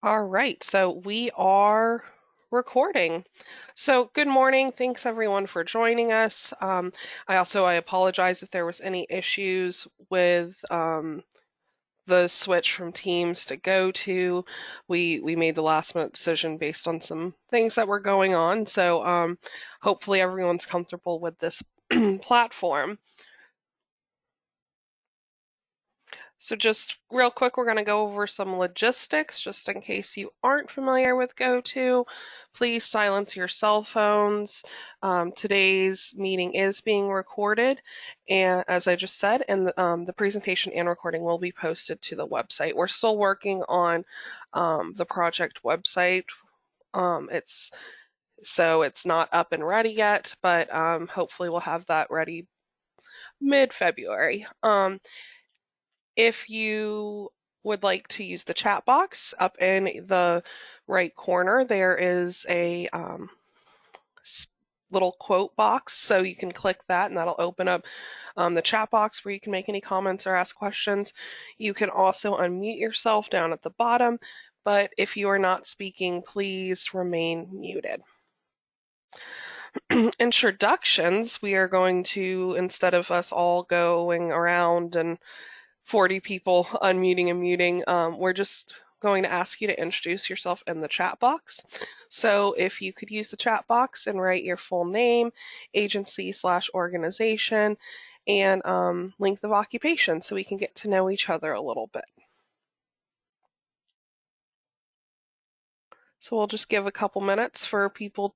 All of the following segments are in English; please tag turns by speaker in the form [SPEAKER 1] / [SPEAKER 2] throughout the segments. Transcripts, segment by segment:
[SPEAKER 1] All right, so we are recording. So good morning. Thanks everyone for joining us. I apologize if there was any issues with the switch from Teams to GoTo. We made the last minute decision based on some things that were going on. So hopefully everyone's comfortable with this platform. So just real quick, we're going to go over some logistics just in case you aren't familiar with GoTo. Please silence your cell phones. Today's meeting is being recorded, and as I just said, and the presentation and recording will be posted to the website. We're still working on the project website. It's not up and ready yet, but hopefully we'll have that ready mid-February. If you would like to use the chat box up in the right corner, there is a little quote box, so you can click that and that'll open up the chat box where you can make any comments or ask questions. You can also unmute yourself down at the bottom, but if you are not speaking, please remain muted. Introductions, we are going to, instead of us all going around and 40 people unmuting and muting, we're just going to ask you to introduce yourself in the chat box. So if you could use the chat box and write your full name, agency/organization, and length of occupation so we can get to know each other a little bit. So we'll just give a couple minutes for people.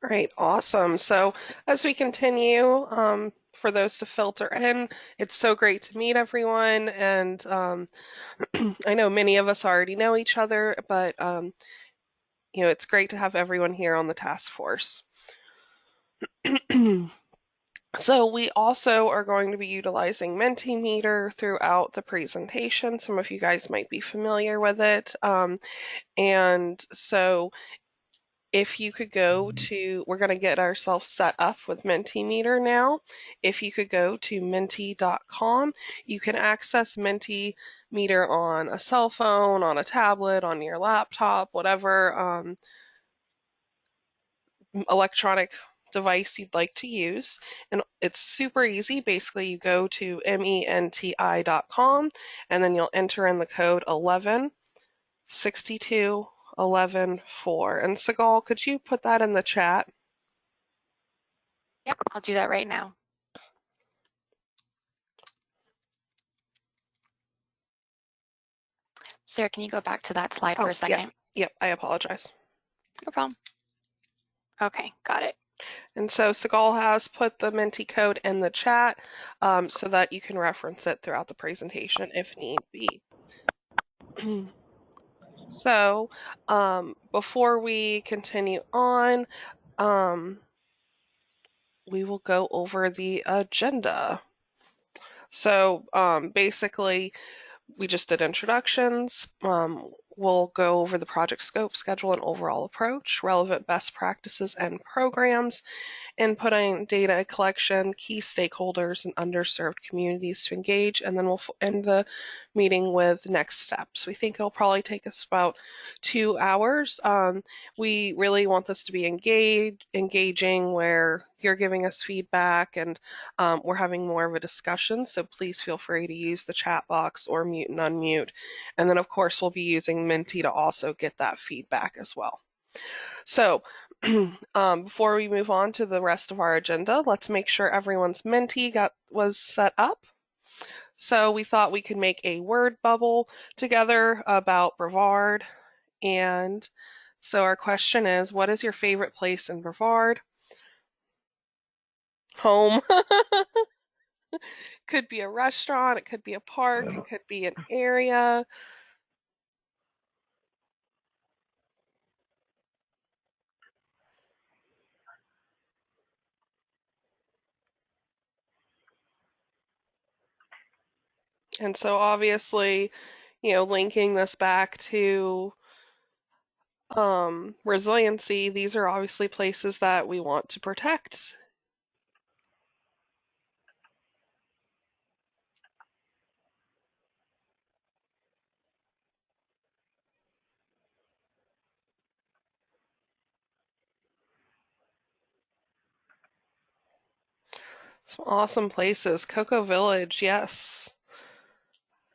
[SPEAKER 1] All right, awesome. So as we continue, for those to filter in, it's so great to meet everyone. And I know many of us already know each other, but it's great to have everyone here on the task force. So we also are going to be utilizing Mentimeter throughout the presentation. Some of you guys might be familiar with it. And so if you could go to, we're going to get ourselves set up with Mentimeter now. If you could go to menti.com, you can access Mentimeter on a cell phone, on a tablet, on your laptop, whatever electronic device you'd like to use. And it's super easy. Basically, you go to menti.com and then you'll enter in the code 116211.4. And Segal, could you put that in the chat?
[SPEAKER 2] Yep, I'll do that right now. Sarah, can you go back to that slide for a second?
[SPEAKER 1] Yep, I apologize.
[SPEAKER 2] No problem. Okay, got it.
[SPEAKER 1] And so Segal has put the Menti code in the chat so that you can reference it throughout the presentation if need be. So before we continue on, we will go over the agenda. So basically, we just did introductions. we'll go over the project scope, schedule, and overall approach, relevant best practices and programs, inputting data collection, key stakeholders, and underserved communities to engage, and then we'll end the meeting with next steps. We think it'll probably take us about 2 hours. We really want this to be engaging, where you're giving us feedback and we're having more of a discussion. So please feel free to use the chat box or mute and unmute. And then, of course, we'll be using Menti to also get that feedback as well. So before we move on to the rest of our agenda, let's make sure everyone's Menti was set up. So we thought we could make a word bubble together about Brevard. And so our question is, what is your favorite place in Brevard? Home. Could be a restaurant, it could be a park, it could be an area. And so obviously, linking this back to resiliency, these are obviously places that we want to protect. Some awesome places. Cocoa Village, yes.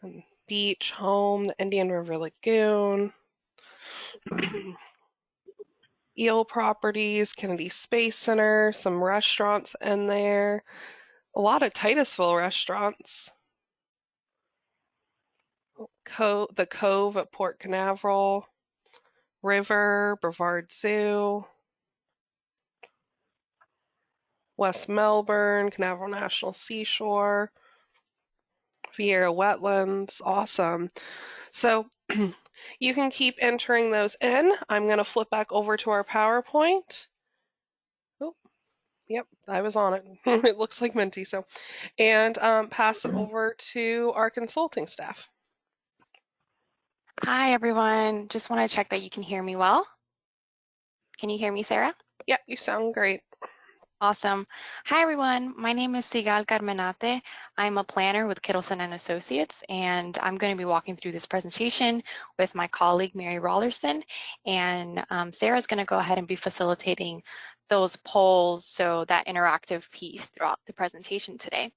[SPEAKER 1] And beach, home, the Indian River Lagoon. Eel Properties, Kennedy Space Center, some restaurants in there. A lot of Titusville restaurants. The Cove at Port Canaveral. River, Brevard Zoo. West Melbourne, Canaveral National Seashore. Vieira Wetlands. Awesome. So you can keep entering those in. I'm going to flip back over to our PowerPoint. Oh, yep, I was on it. It looks like Menti. So, and pass it over to our consulting staff.
[SPEAKER 2] Hi, everyone. Just want to check that you can hear me well. Can you hear me, Sarah?
[SPEAKER 1] Yeah, you sound great.
[SPEAKER 2] Awesome. Hi, everyone. My name is Sigal Carmenate. I'm a planner with Kittleson and Associates, and I'm going to be walking through this presentation with my colleague, Mary Rollerson. And Sarah's going to go ahead and be facilitating those polls, so that interactive piece throughout the presentation today.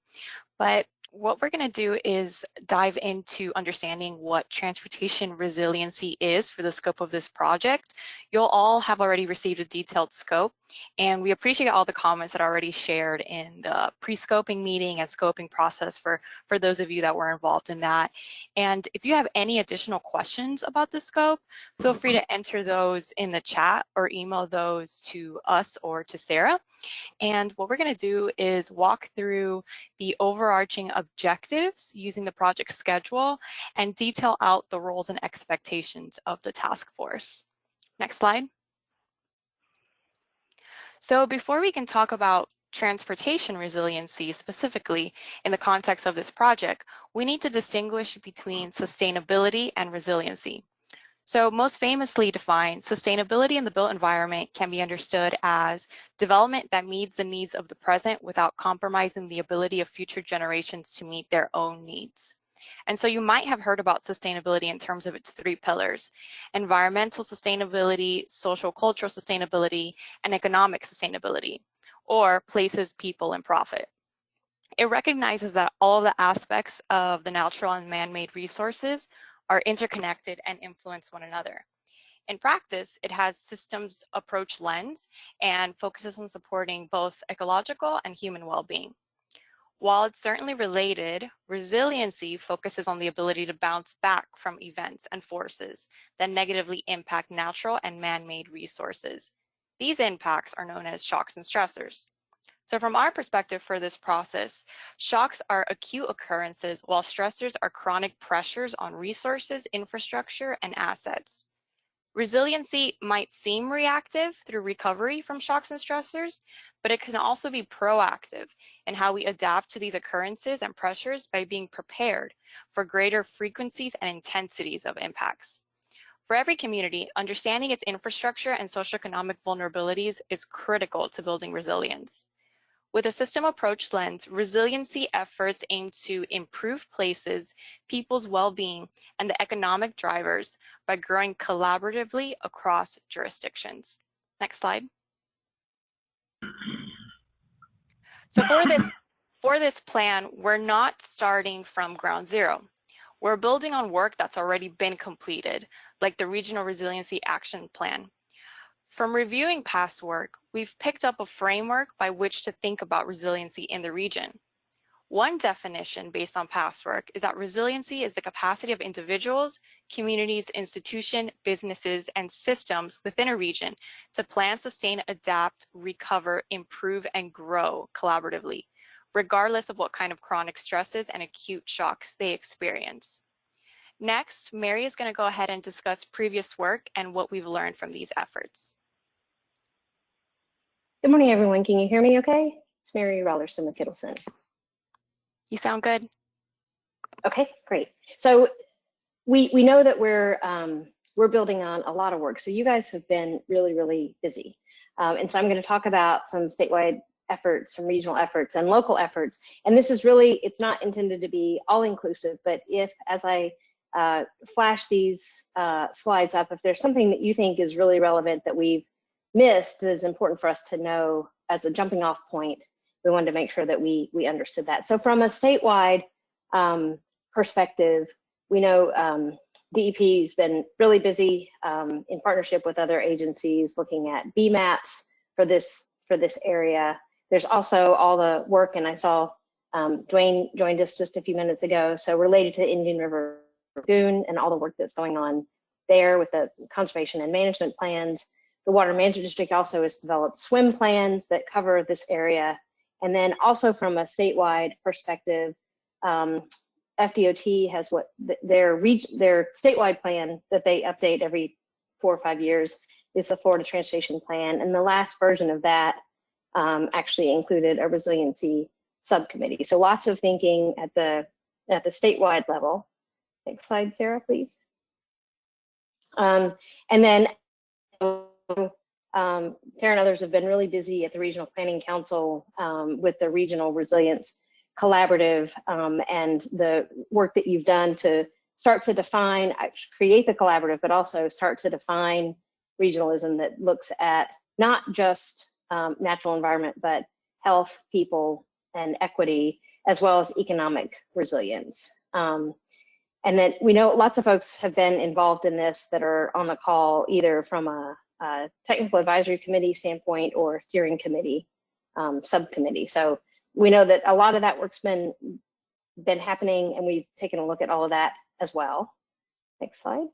[SPEAKER 2] But what we're going to do is dive into understanding what transportation resiliency is for the scope of this project. You'll all have already received a detailed scope, and we appreciate all the comments that are already shared in the pre-scoping meeting and scoping process for those of you that were involved in that. And if you have any additional questions about the scope, feel free to enter those in the chat or email those to us or to Sarah. And what we're going to do is walk through the overarching objectives using the project schedule and detail out the roles and expectations of the task force. Next slide. So before we can talk about transportation resiliency specifically in the context of this project, we need to distinguish between sustainability and resiliency. So most famously defined, sustainability in the built environment can be understood as development that meets the needs of the present without compromising the ability of future generations to meet their own needs. And so you might have heard about sustainability in terms of its 3 pillars: environmental sustainability, social cultural sustainability, and economic sustainability, or places, people, and profit. It recognizes that all of the aspects of the natural and man-made resources are interconnected and influence one another. In practice, it has systems approach lens and focuses on supporting both ecological and human well-being. While it's certainly related, resiliency focuses on the ability to bounce back from events and forces that negatively impact natural and man-made resources. These impacts are known as shocks and stressors. So from our perspective for this process, shocks are acute occurrences, while stressors are chronic pressures on resources, infrastructure, and assets. Resiliency might seem reactive through recovery from shocks and stressors, but it can also be proactive in how we adapt to these occurrences and pressures by being prepared for greater frequencies and intensities of impacts. For every community, understanding its infrastructure and socioeconomic vulnerabilities is critical to building resilience. With a system approach lens, resiliency efforts aim to improve places, people's well-being, and the economic drivers by growing collaboratively across jurisdictions. Next slide. So for this plan, we're not starting from ground zero. We're building on work that's already been completed, like the Regional Resiliency Action Plan. From reviewing past work, we've picked up a framework by which to think about resiliency in the region. One definition based on past work is that resiliency is the capacity of individuals, communities, institutions, businesses, and systems within a region to plan, sustain, adapt, recover, improve, and grow collaboratively, regardless of what kind of chronic stresses and acute shocks they experience. Next, Mary is going to go ahead and discuss previous work and what we've learned from these efforts.
[SPEAKER 3] Good morning, everyone. Can you hear me okay? It's Mary Rollerson with Kittleson.
[SPEAKER 2] You sound good.
[SPEAKER 3] Okay, great. So we know that we're building on a lot of work. So you guys have been really, really busy. And so I'm going to talk about some statewide efforts, some regional efforts, and local efforts. And this is really, it's not intended to be all-inclusive, but if, as I flash these slides up, if there's something that you think is really relevant that we've missed that is important for us to know as a jumping off point, we wanted to make sure that we understood that. So from a statewide perspective, we know DEP has been really busy in partnership with other agencies looking at BMAPs for this area. There's also all the work, and I saw Dwayne joined us just a few minutes ago, so related to the Indian River Lagoon and all the work that's going on there with the conservation and management plans. The Water Management District also has developed swim plans that cover this area. And then also from a statewide perspective, FDOT has their statewide plan that they update every 4 or 5 years is the Florida Transportation Plan. And the last version of that actually included a resiliency subcommittee. So lots of thinking at the statewide level. Next slide, Sarah, please. And then Tara and others have been really busy at the Regional Planning Council with the Regional Resilience Collaborative and the work that you've done to start to define, create the collaborative, but also start to define regionalism that looks at not just natural environment, but health, people, and equity, as well as economic resilience. And then we know lots of folks have been involved in this that are on the call, either from a technical advisory committee standpoint or steering committee subcommittee. So we know that a lot of that work's been happening, and we've taken a look at all of that as well. Next slide.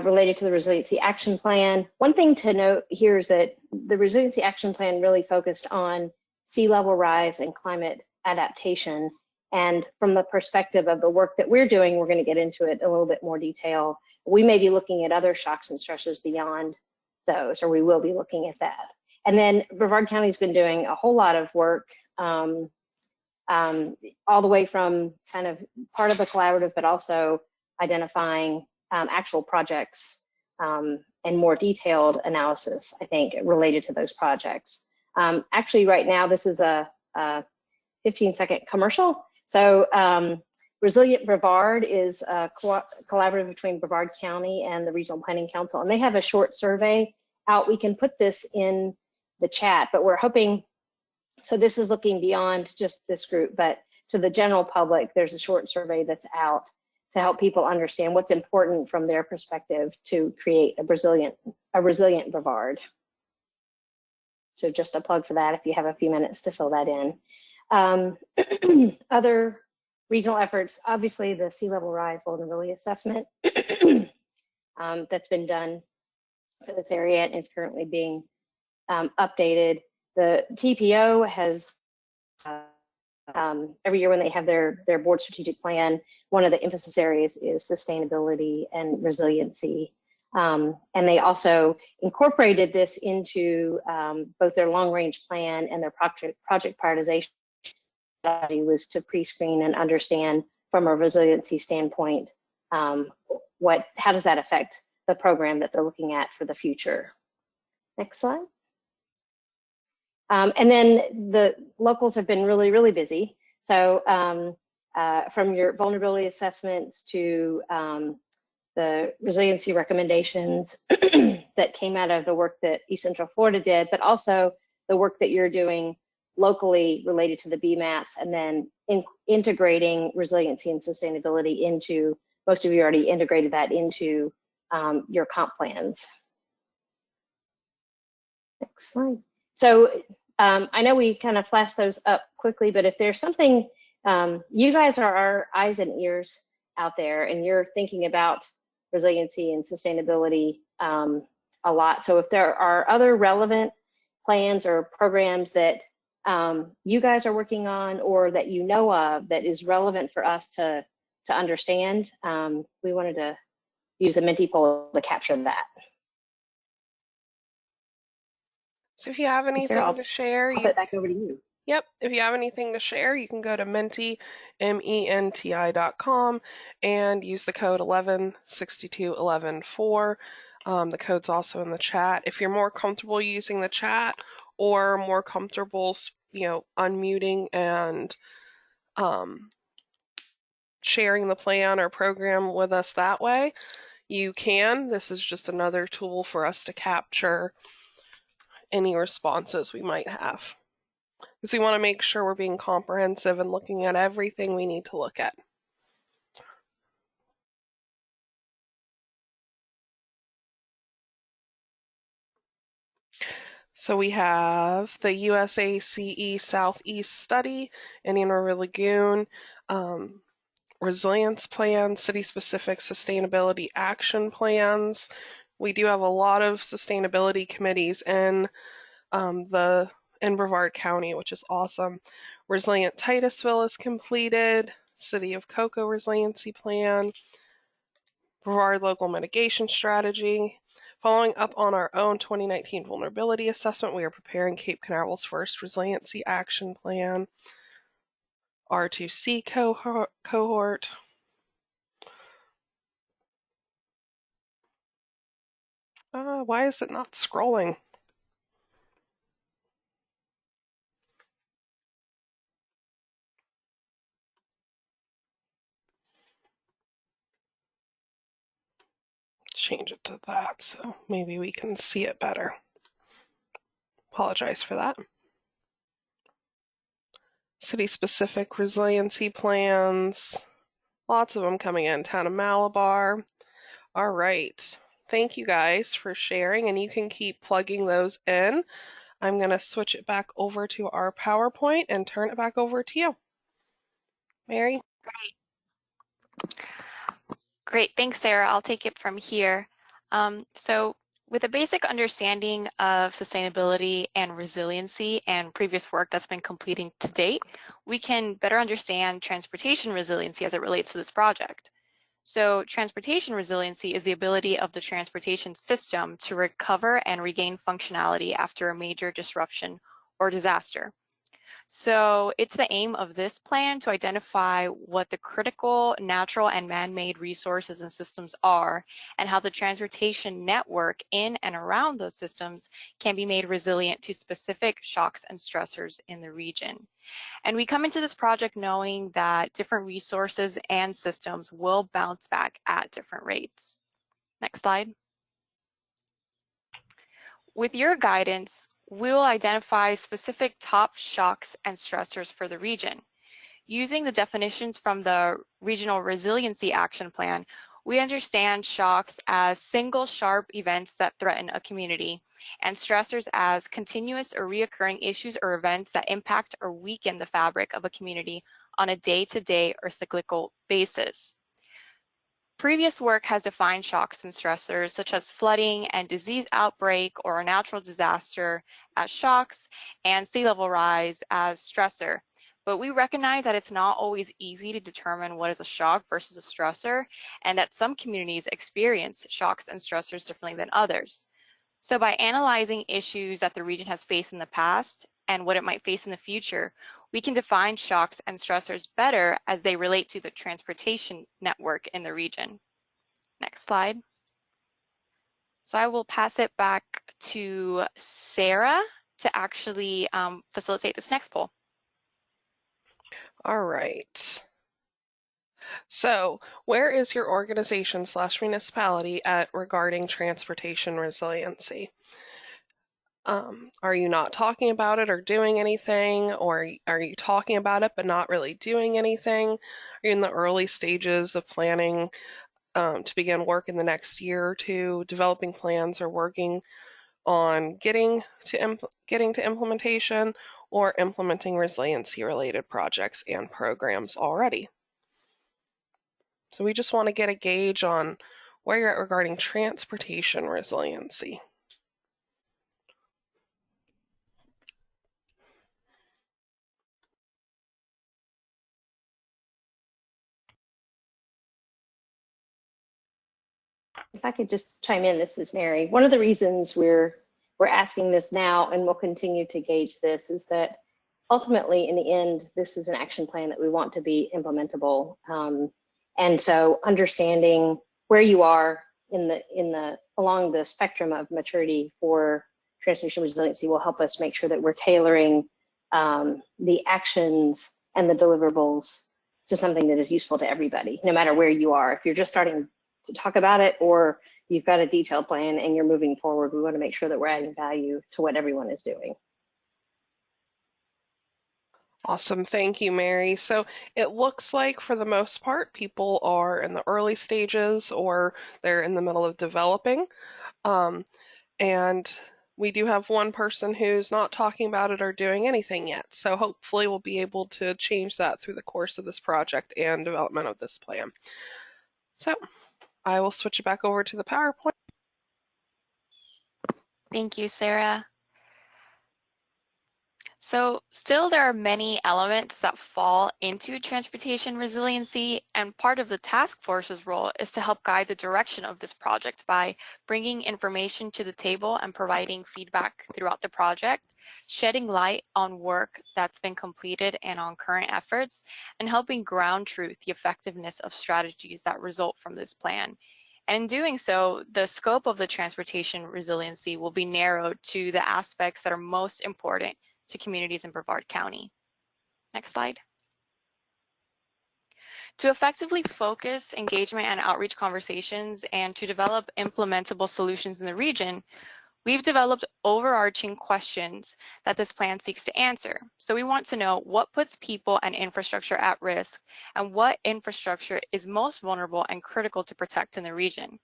[SPEAKER 3] Related to the Resiliency Action Plan, one thing to note here is that the Resiliency Action Plan really focused on sea level rise and climate adaptation. And from the perspective of the work that we're doing, we're going to get into it in a little bit more detail. We may be looking at other shocks and stressors beyond those, or we will be looking at that. And then Brevard County has been doing a whole lot of work, all the way from kind of part of the collaborative, but also identifying actual projects and more detailed analysis, I think, related to those projects. Actually, right now, this is a 15-second commercial. So Resilient Brevard is a collaborative between Brevard County and the Regional Planning Council, and they have a short survey out. We can put this in the chat, but we're hoping, so this is looking beyond just this group, but to the general public, there's a short survey that's out to help people understand what's important from their perspective to create a resilient Brevard. So just a plug for that if you have a few minutes to fill that in. Other regional efforts, obviously the sea level rise vulnerability assessment that's been done for this area and is currently being updated. The TPO has every year when they have their board strategic plan, one of the emphasis areas is sustainability and resiliency. And they also incorporated this into both their long range plan and their project prioritization strategy was to pre-screen and understand from a resiliency standpoint, how does that affect the program that they're looking at for the future? Next slide. And then the locals have been really, really busy. So from your vulnerability assessments to the resiliency recommendations that came out of the work that East Central Florida did, but also the work that you're doing locally related to the BMAPs, and then integrating resiliency and sustainability into, most of you already integrated that into your comp plans. Next slide. So I know we kind of flashed those up quickly, but if there's something, you guys are our eyes and ears out there, and you're thinking about resiliency and sustainability a lot. So if there are other relevant plans or programs that you guys are working on, or that you know of that is relevant for us to understand, we wanted to use a Menti poll to capture that.
[SPEAKER 1] So if you have anything
[SPEAKER 3] Sarah,
[SPEAKER 1] to share,
[SPEAKER 3] I'll put it back over to you.
[SPEAKER 1] Yep, if you have anything to share, you can go to Menti, MENTI.com, and use the code 1162114. The code's also in the chat. If you're more comfortable using the chat, or more comfortable, unmuting and sharing the plan or program with us that way, you can. This is just another tool for us to capture any responses we might have, because we want to make sure we're being comprehensive and looking at everything we need to look at. So we have the USACE Southeast Study, Indian River Lagoon, resilience plans, city-specific sustainability action plans. We do have a lot of sustainability committees in Brevard County, which is awesome. Resilient Titusville is completed. City of Cocoa Resiliency Plan. Brevard Local Mitigation Strategy. Following up on our own 2019 Vulnerability Assessment, we are preparing Cape Canaveral's first Resiliency Action Plan. R2C cohort. Why is it not scrolling? Change it to that so maybe we can see it better. Apologize for that. City-specific resiliency plans. Lots of them coming in. Town of Malabar. All right. Thank you guys for sharing, and you can keep plugging those in. I'm going to switch it back over to our PowerPoint and turn it back over to you. Mary?
[SPEAKER 2] Great. Thanks, Sarah. I'll take it from here. So with a basic understanding of sustainability and resiliency and previous work that's been completing to date, we can better understand transportation resiliency as it relates to this project. So transportation resiliency is the ability of the transportation system to recover and regain functionality after a major disruption or disaster. So it's the aim of this plan to identify what the critical natural and man-made resources and systems are, and how the transportation network in and around those systems can be made resilient to specific shocks and stressors in the region. And we come into this project knowing that different resources and systems will bounce back at different rates. Next slide. With your guidance, we will identify specific top shocks and stressors for the region. Using the definitions from the Regional Resiliency Action Plan, we understand shocks as single sharp events that threaten a community, and stressors as continuous or reoccurring issues or events that impact or weaken the fabric of a community on a day-to-day or cyclical basis. Previous work has defined shocks and stressors such as flooding and disease outbreak or a natural disaster as shocks, and sea level rise as stressor. But we recognize that it's not always easy to determine what is a shock versus a stressor, and that some communities experience shocks and stressors differently than others. So by analyzing issues that the region has faced in the past and what it might face in the future, we can define shocks and stressors better as they relate to the transportation network in the region. Next slide. So I will pass it back to Sarah to actually facilitate this next poll.
[SPEAKER 1] All right. So, where is your organization / municipality at regarding transportation resiliency? Are you not talking about it or doing anything, or are you talking about it but not really doing anything? Are you in the early stages of planning to begin work in the next year or two, developing plans or working on getting to implementation, or implementing resiliency related projects and programs already? So we just want to get a gauge on where you're at regarding transportation resiliency.
[SPEAKER 3] If I could just chime in, this is Mary. One of the reasons we're asking this now, and we'll continue to gauge this, is that ultimately, in the end, this is an action plan that we want to be implementable. And so, understanding where you are along the spectrum of maturity for transportation resiliency will help us make sure that we're tailoring the actions and the deliverables to something that is useful to everybody, no matter where you are. If you're just starting to talk about it, or you've got a detailed plan and you're moving forward, we want to make sure that we're adding value to what everyone is doing.
[SPEAKER 1] Awesome. Thank you, Mary. So it looks like for the most part, people are in the early stages or they're in the middle of developing. And we do have one person who's not talking about it or doing anything yet. So hopefully we'll be able to change that through the course of this project and development of this plan. So I will switch it back over to the PowerPoint.
[SPEAKER 2] Thank you, Sarah. So still there are many elements that fall into transportation resiliency, and part of the task force's role is to help guide the direction of this project by bringing information to the table and providing feedback throughout the project, shedding light on work that's been completed and on current efforts, and helping ground truth the effectiveness of strategies that result from this plan. And in doing so, the scope of the transportation resiliency will be narrowed to the aspects that are most important to communities in Brevard County. Next slide. To effectively focus engagement and outreach conversations and to develop implementable solutions in the region, we've developed overarching questions that this plan seeks to answer. So we want to know what puts people and infrastructure at risk and what infrastructure is most vulnerable and critical to protect in the region.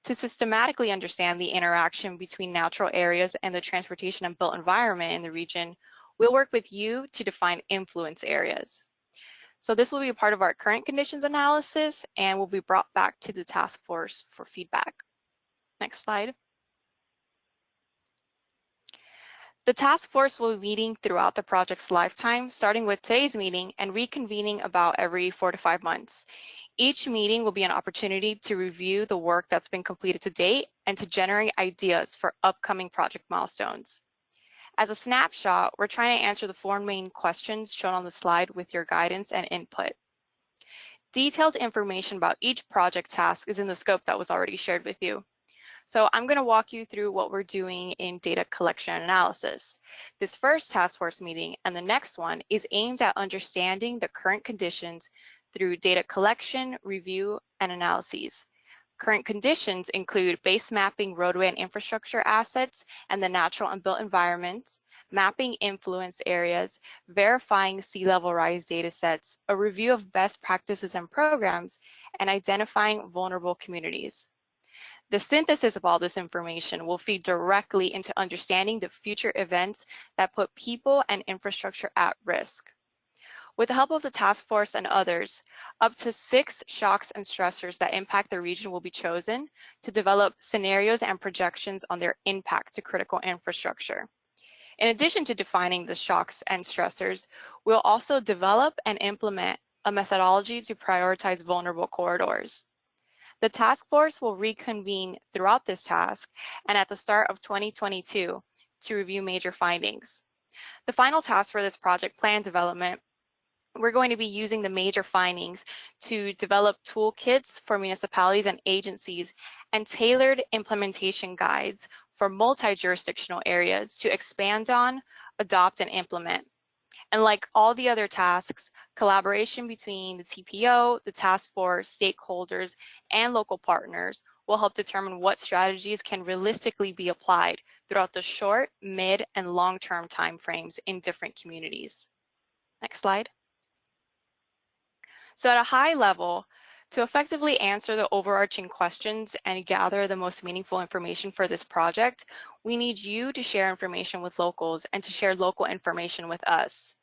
[SPEAKER 2] To systematically understand the interaction between natural areas and the transportation and built environment in the region, we'll work with you to define influence areas. So this will be a part of our current conditions analysis and will be brought back to the task force for feedback. Next slide. The task force will be meeting throughout the project's lifetime, starting with today's meeting and reconvening about every 4 to 5 months. Each meeting will be an opportunity to review the work that's been completed to date and to generate ideas for upcoming project milestones. As a snapshot, we're trying to answer the 4 main questions shown on the slide with your guidance and input. Detailed information about each project task is in the scope that was already shared with you. So I'm going to walk you through what we're doing in data collection and analysis. This first task force meeting and the next one is aimed at understanding the current conditions through data collection, review, and analyses. Current conditions include base mapping roadway and infrastructure assets and the natural and built environments, mapping influence areas, verifying sea level rise data sets, a review of best practices and programs, and identifying vulnerable communities. The synthesis of all this information will feed directly into understanding the future events that put people and infrastructure at risk. With the help of the task force and others, up to 6 shocks and stressors that impact the region will be chosen to develop scenarios and projections on their impact to critical infrastructure. In addition to defining the shocks and stressors, we'll also develop and implement a methodology to prioritize vulnerable corridors. The task force will reconvene throughout this task and at the start of 2022 to review major findings. The final task for this project, plan development, we're going to be using the major findings to develop toolkits for municipalities and agencies and tailored implementation guides for multi-jurisdictional areas to expand on, adopt, and implement. And like all the other tasks, collaboration between the TPO, the task force, stakeholders, and local partners will help determine what strategies can realistically be applied throughout the short, mid, and long-term timeframes in different communities. Next slide. So at a high level, to effectively answer the overarching questions and gather the most meaningful information for this project, we need you to share information with locals and to share local information with us.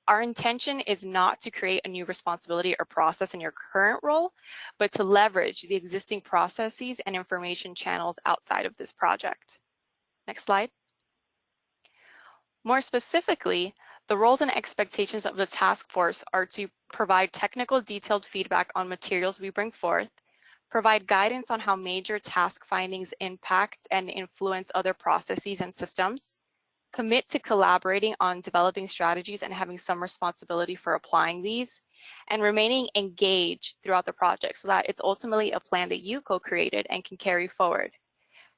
[SPEAKER 2] Our intention is not to create a new responsibility or process in your current role, but to leverage the existing processes and information channels outside of this project. Next slide. More specifically, the roles and expectations of the task force are to provide technical detailed feedback on materials we bring forth, provide guidance on how major task findings impact and influence other processes and systems, commit to collaborating on developing strategies and having some responsibility for applying these, and remaining engaged throughout the project so that it's ultimately a plan that you co-created and can carry forward.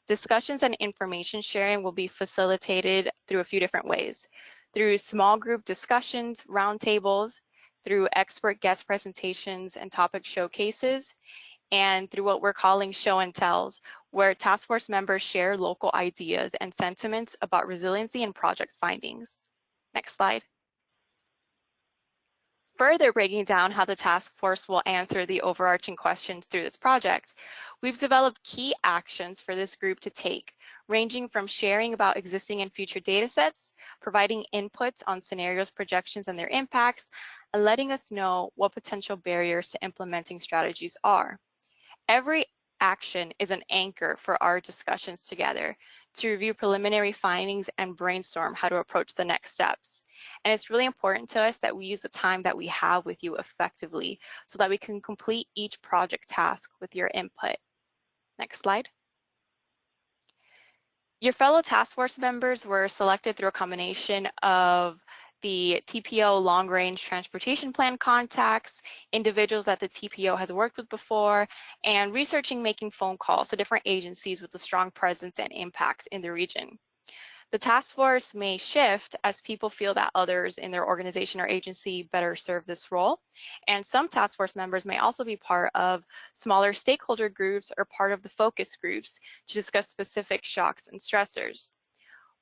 [SPEAKER 2] Discussions and information sharing will be facilitated through a few different ways. Through small group discussions, roundtables, through expert guest presentations and topic showcases, and through what we're calling show and tells, where task force members share local ideas and sentiments about resiliency and project findings. Next slide. Further breaking down how the task force will answer the overarching questions through this project, we've developed key actions for this group to take, ranging from sharing about existing and future data sets, providing inputs on scenarios, projections, and their impacts, and letting us know what potential barriers to implementing strategies are. Every action is an anchor for our discussions together to review preliminary findings and brainstorm how to approach the next steps. And it's really important to us that we use the time that we have with you effectively so that we can complete each project task with your input. Next slide. Your fellow task force members were selected through a combination of the TPO long-range transportation plan contacts, individuals that the TPO has worked with before, and researching making phone calls to different agencies with a strong presence and impact in the region. The task force may shift as people feel that others in their organization or agency better serve this role. And some task force members may also be part of smaller stakeholder groups or part of the focus groups to discuss specific shocks and stressors.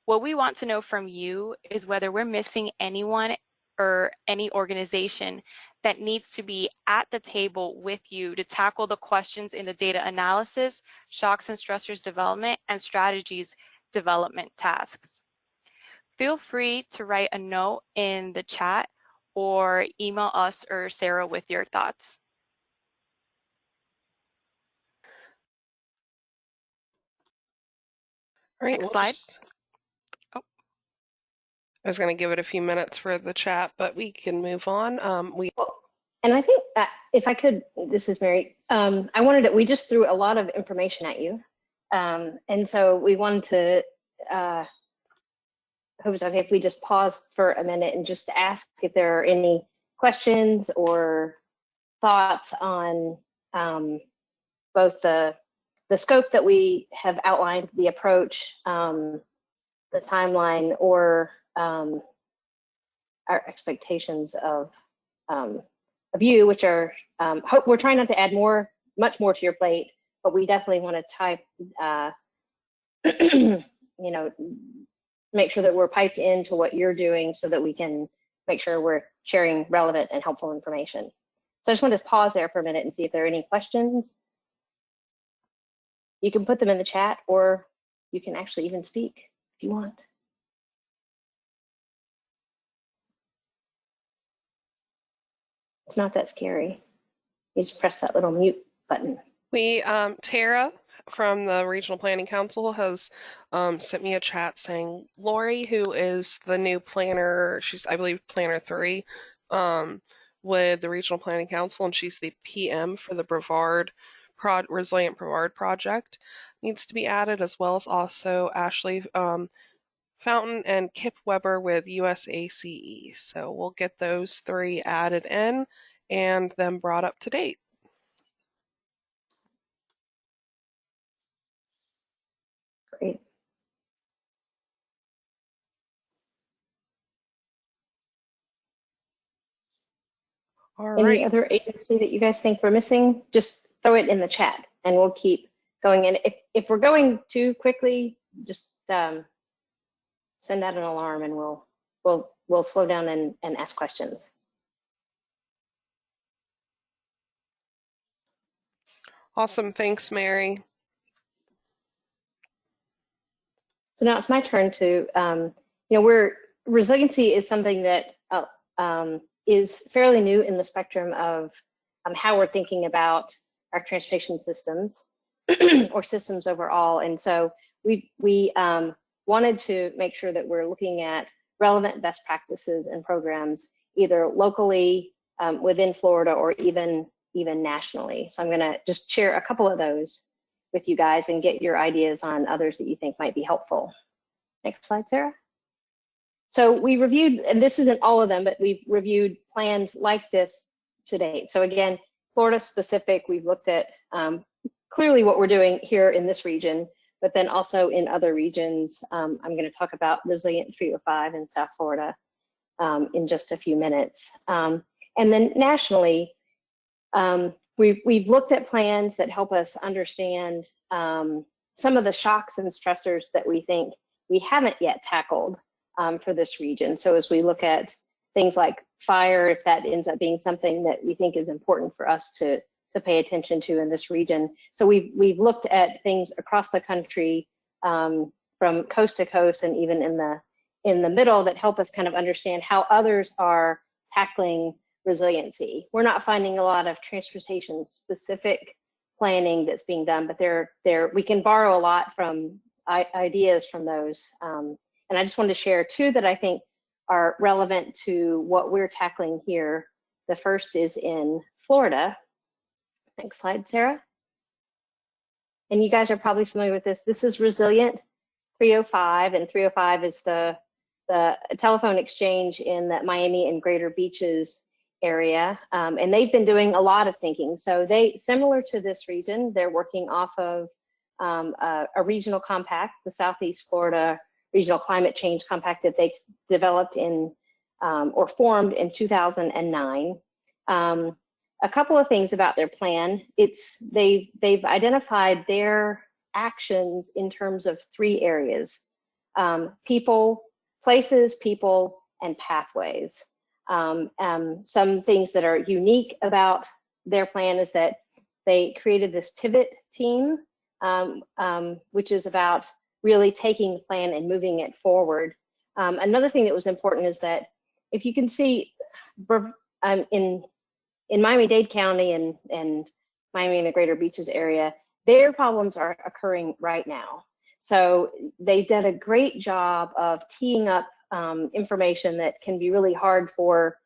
[SPEAKER 2] What we want to know from you is whether we're missing anyone or any organization that needs to be at the table with you to tackle the questions in the data analysis, shocks and stressors development, and strategies development tasks. Feel free to write a note in the chat or email us or Sarah with your thoughts.
[SPEAKER 1] All right,
[SPEAKER 2] Next slide.
[SPEAKER 1] I was going to give it a few minutes for the chat, but we can move on.
[SPEAKER 3] And I think if I could, this is Mary. We just threw a lot of information at you, and so we wanted to. Hope it's okay if we just pause for a minute and just ask if there are any questions or thoughts on both the scope that we have outlined, the approach, the timeline, or our expectations of you, which are we're trying not to add much more to your plate, but we definitely want to type, make sure that we're piped into what you're doing so that we can make sure we're sharing relevant and helpful information. So I just want to pause there for a minute and see if there are any questions. You can put them in the chat, or you can actually even speak if you want. It's not that scary. You just press that little mute button.
[SPEAKER 1] Tara from the Regional Planning Council has sent me a chat saying Lori, who is the new planner, she's I believe planner 3 with the Regional Planning Council, and she's the PM for the Resilient Brevard project, needs to be added, as well as also Ashley Fountain, and Kip Weber with USACE. So we'll get those 3 added in and then brought up to date.
[SPEAKER 3] Great.
[SPEAKER 1] All
[SPEAKER 3] Any
[SPEAKER 1] right.
[SPEAKER 3] other agency that you guys think we're missing? Just throw it in the chat and we'll keep going. And if we're going too quickly, just send out an alarm and we'll slow down and ask questions.
[SPEAKER 1] Awesome. Thanks, Mary.
[SPEAKER 3] So now it's my turn to, resiliency is something that is fairly new in the spectrum of how we're thinking about our transportation systems or systems overall. And so we wanted to make sure that we're looking at relevant best practices and programs, either locally within Florida or even nationally. So I'm going to just share a couple of those with you guys and get your ideas on others that you think might be helpful. Next slide, Sarah. So we reviewed, and this isn't all of them, but we've reviewed plans like this to date. So again, Florida specific, we've looked at clearly what we're doing here in this region, but then also in other regions. I'm going to talk about Resilient 305 in South Florida in just a few minutes. And then nationally, we've looked at plans that help us understand some of the shocks and stressors that we think we haven't yet tackled for this region. So as we look at things like fire, if that ends up being something that we think is important for us to pay attention to in this region. So we've looked at things across the country from coast to coast and even in the middle that help us kind of understand how others are tackling resiliency. We're not finding a lot of transportation specific planning that's being done, but we can borrow a lot from ideas from those. And I just wanted to share 2 that I think are relevant to what we're tackling here. The first is in Florida. Next slide, Sarah. And you guys are probably familiar with this. This is Resilient 305, and 305 is the telephone exchange in the Miami and Greater Beaches area. And they've been doing a lot of thinking. So similar to this region, they're working off of a regional compact, the Southeast Florida Regional Climate Change Compact that they developed in or formed in 2009. A couple of things about their plan. They've identified their actions in terms of 3 areas: people, places, people, and pathways. Some things that are unique about their plan is that they created this pivot team, which is about really taking the plan and moving it forward. Another thing that was important is that if you can see in Miami-Dade County and Miami and the Greater Beaches area, their problems are occurring right now. So they did a great job of teeing up information that can be really hard for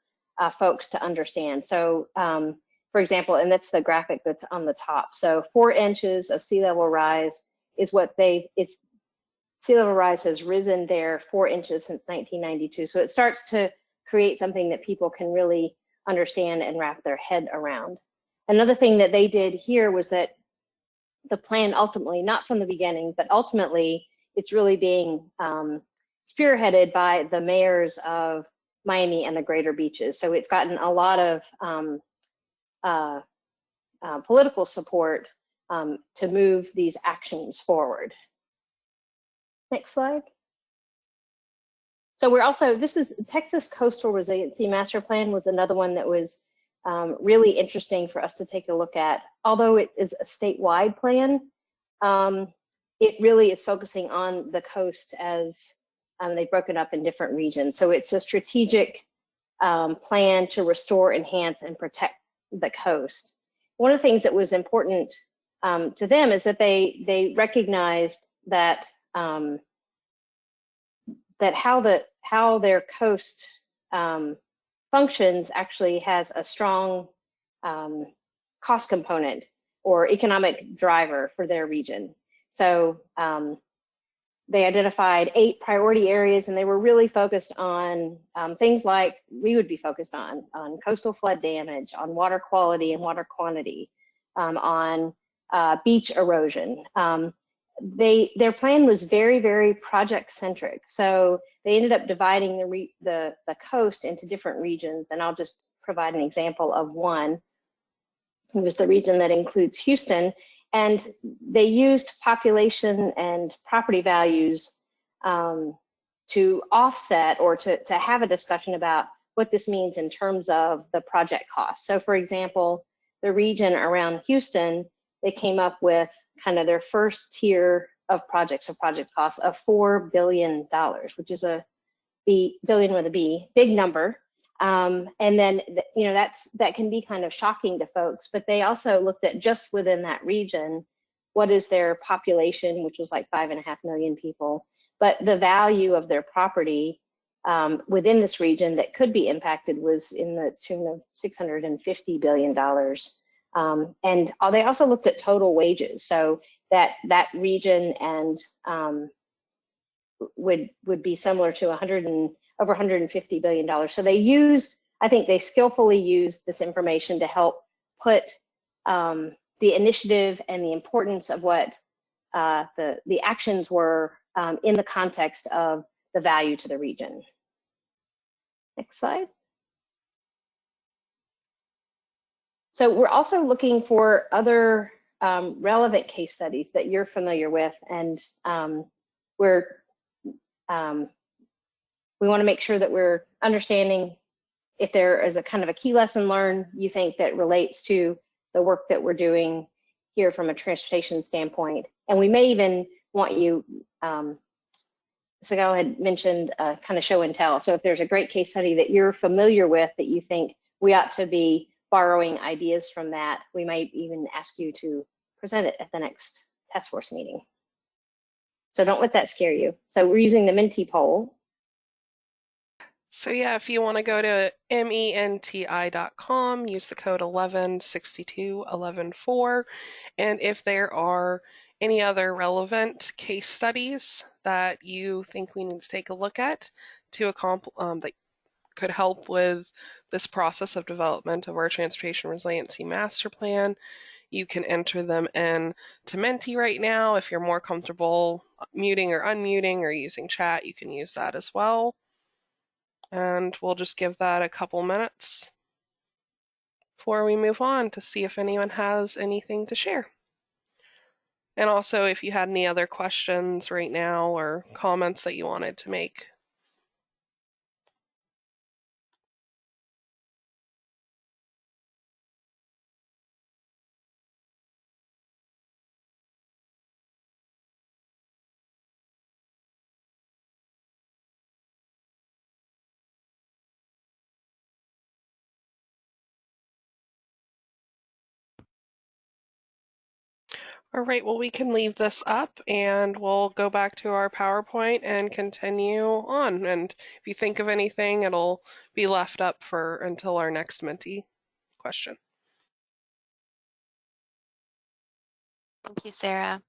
[SPEAKER 3] folks to understand. So for example, and that's the graphic that's on the top. So 4 inches of sea level rise is what sea level rise has risen there 4 inches since 1992. So it starts to create something that people can really understand and wrap their head around. Another thing that they did here was that the plan ultimately, not from the beginning, but ultimately it's really being spearheaded by the mayors of Miami and the Greater Beaches. So it's gotten a lot of political support to move these actions forward. Next slide. So we're also, this is Texas Coastal Resiliency Master Plan was another one that was really interesting for us to take a look at. Although it is a statewide plan, it really is focusing on the coast as they've broken up in different regions. So it's a strategic plan to restore, enhance, and protect the coast. One of the things that was important to them is that they recognized that how their coast functions actually has a strong cost component or economic driver for their region. So they identified 8 priority areas, and they were really focused on things like we would be focused on coastal flood damage, on water quality and water quantity, on beach erosion. Their plan was very, very project centric. So they ended up dividing the coast into different regions, and I'll just provide an example of one. It was the region that includes Houston, and they used population and property values to offset or to have a discussion about what this means in terms of the project cost. So for example, the region around Houston, they came up with kind of their first tier of projects or project costs of $4 billion, which is a billion with a B, big number. And then, that can be kind of shocking to folks, but they also looked at just within that region, what is their population, which was like 5.5 million people, but the value of their property within this region that could be impacted was in the tune of $650 billion. And they also looked at total wages. So that region and would be similar to over $150 billion. So I think they skillfully used this information to help put the initiative and the importance of what the actions were in the context of the value to the region. Next slide. So we're also looking for other relevant case studies that you're familiar with, and we want to make sure that we're understanding if there is a kind of a key lesson learned you think that relates to the work that we're doing here from a transportation standpoint. And we may even want you, Sigal had mentioned kind of show and tell. So if there's a great case study that you're familiar with that you think we ought to be borrowing ideas from that, we might even ask you to present it at the next task force meeting. So don't let that scare you. So we're using the Menti poll.
[SPEAKER 1] So yeah, if you want to go to menti.com, use the code 11621114, and if there are any other relevant case studies that you think we need to take a look at that could help with this process of development of our Transportation Resiliency Master Plan, you can enter them in to Menti right now. If you're more comfortable muting or unmuting or using chat, you can use that as well. And we'll just give that a couple minutes before we move on to see if anyone has anything to share. And also, if you had any other questions right now or comments that you wanted to make. All right, well, we can leave this up and we'll go back to our PowerPoint and continue on. And if you think of anything, it'll be left up until our next Menti question.
[SPEAKER 2] Thank you, Sarah.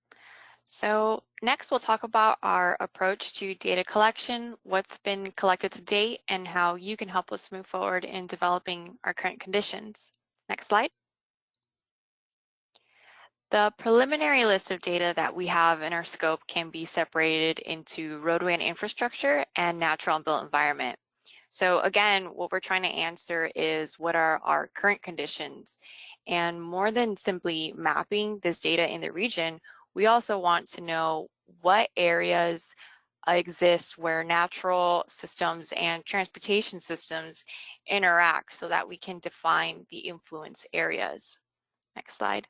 [SPEAKER 2] So next we'll talk about our approach to data collection, what's been collected to date, and how you can help us move forward in developing our current conditions. Next slide. The preliminary list of data that we have in our scope can be separated into roadway and infrastructure and natural and built environment. So again, what we're trying to answer is what are our current conditions? And more than simply mapping this data in the region, we also want to know what areas exist where natural systems and transportation systems interact so that we can define the influence areas. Next slide.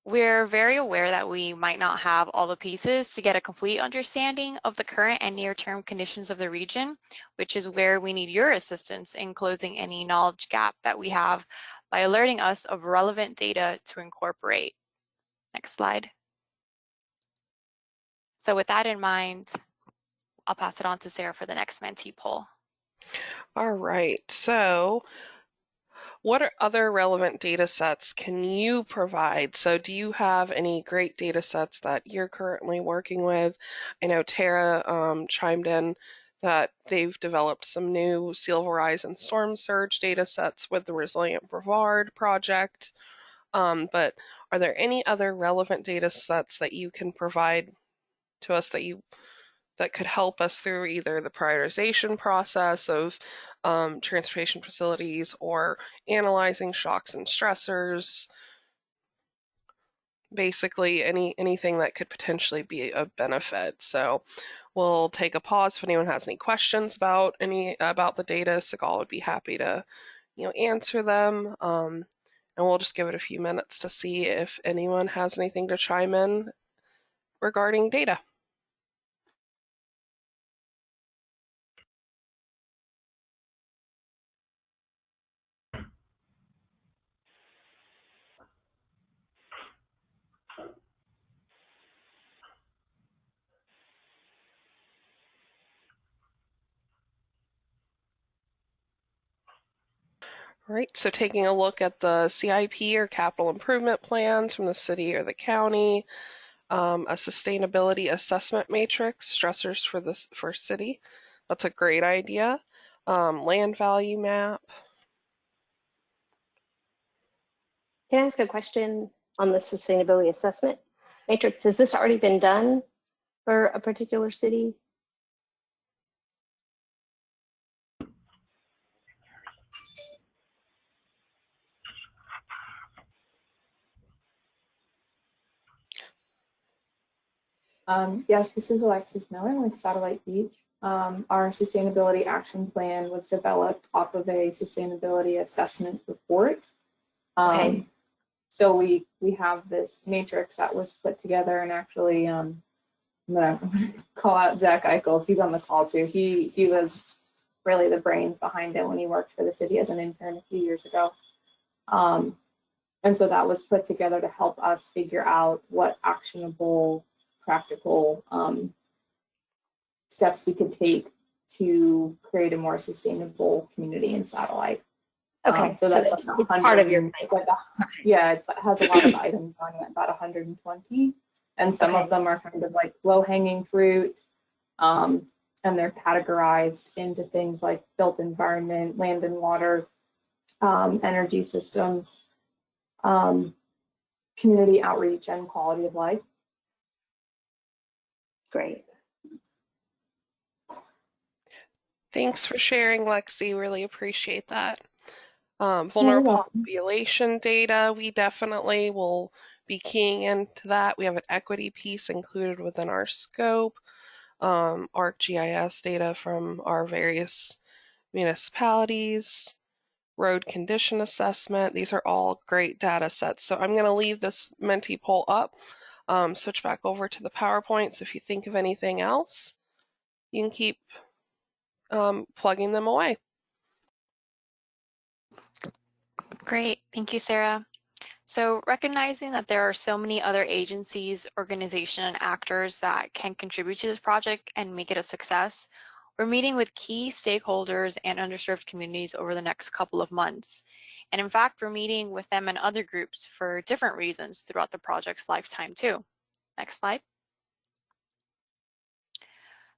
[SPEAKER 2] We're very aware that we might not have all the pieces to get a complete understanding of the current and near-term conditions of the region, which is where we need your assistance in closing any knowledge gap that we have by alerting us of relevant data to incorporate. Next slide. So with that in mind, I'll pass it on to Sarah for the next Menti poll.
[SPEAKER 1] All right, so What are other relevant data sets can you provide? So do you have any great data sets that you're currently working with? I know Tara chimed in that they've developed some new sea level rise and storm surge data sets with the Resilient Brevard project. But are there any other relevant data sets that you can provide to us that could help us through either the prioritization process of transportation facilities or analyzing shocks and stressors? Basically, anything that could potentially be a benefit. So we'll take a pause if anyone has any questions about the data. Sigal would be happy to answer them. And we'll just give it a few minutes to see if anyone has anything to chime in regarding data. Right, so taking a look at the CIP or capital improvement plans from the city or the county, a sustainability assessment matrix, stressors for city. That's a great idea. Land value map.
[SPEAKER 3] Can I ask a question on the sustainability assessment matrix? Has this already been done for a particular city?
[SPEAKER 4] Yes, this is Alexis Miller with Satellite Beach. Our sustainability action plan was developed off of a sustainability assessment report.
[SPEAKER 3] Okay.
[SPEAKER 4] So we have this matrix that was put together, and actually, I'm gonna call out Zach Eichels. He's on the call too. He was really the brains behind it when he worked for the city as an intern a few years ago. And so that was put together to help us figure out what actionable, practical steps we could take to create a more sustainable community in Satellite.
[SPEAKER 3] Okay,
[SPEAKER 4] so that's
[SPEAKER 3] it's
[SPEAKER 4] like
[SPEAKER 3] part of your
[SPEAKER 4] it's like yeah, it has a lot of items on it, about 120, and some of them are kind of like low-hanging fruit, and they're categorized into things like built environment, land and water, energy systems, community outreach, and quality of life.
[SPEAKER 3] Great.
[SPEAKER 1] Thanks for sharing, Lexi. Really appreciate that. Vulnerable population data, we definitely will be keying into that. We have an equity piece included within our scope. ArcGIS data from our various municipalities, road condition assessment. These are all great data sets. So I'm going to leave this Menti poll up, switch back over to the PowerPoints. If you think of anything else, you can keep plugging them away.
[SPEAKER 2] Great, thank you, Sarah. So recognizing that there are so many other agencies, organizations, and actors that can contribute to this project and make it a success, we're meeting with key stakeholders and underserved communities over the next couple of months. And in fact, we're meeting with them and other groups for different reasons throughout the project's lifetime too. Next slide.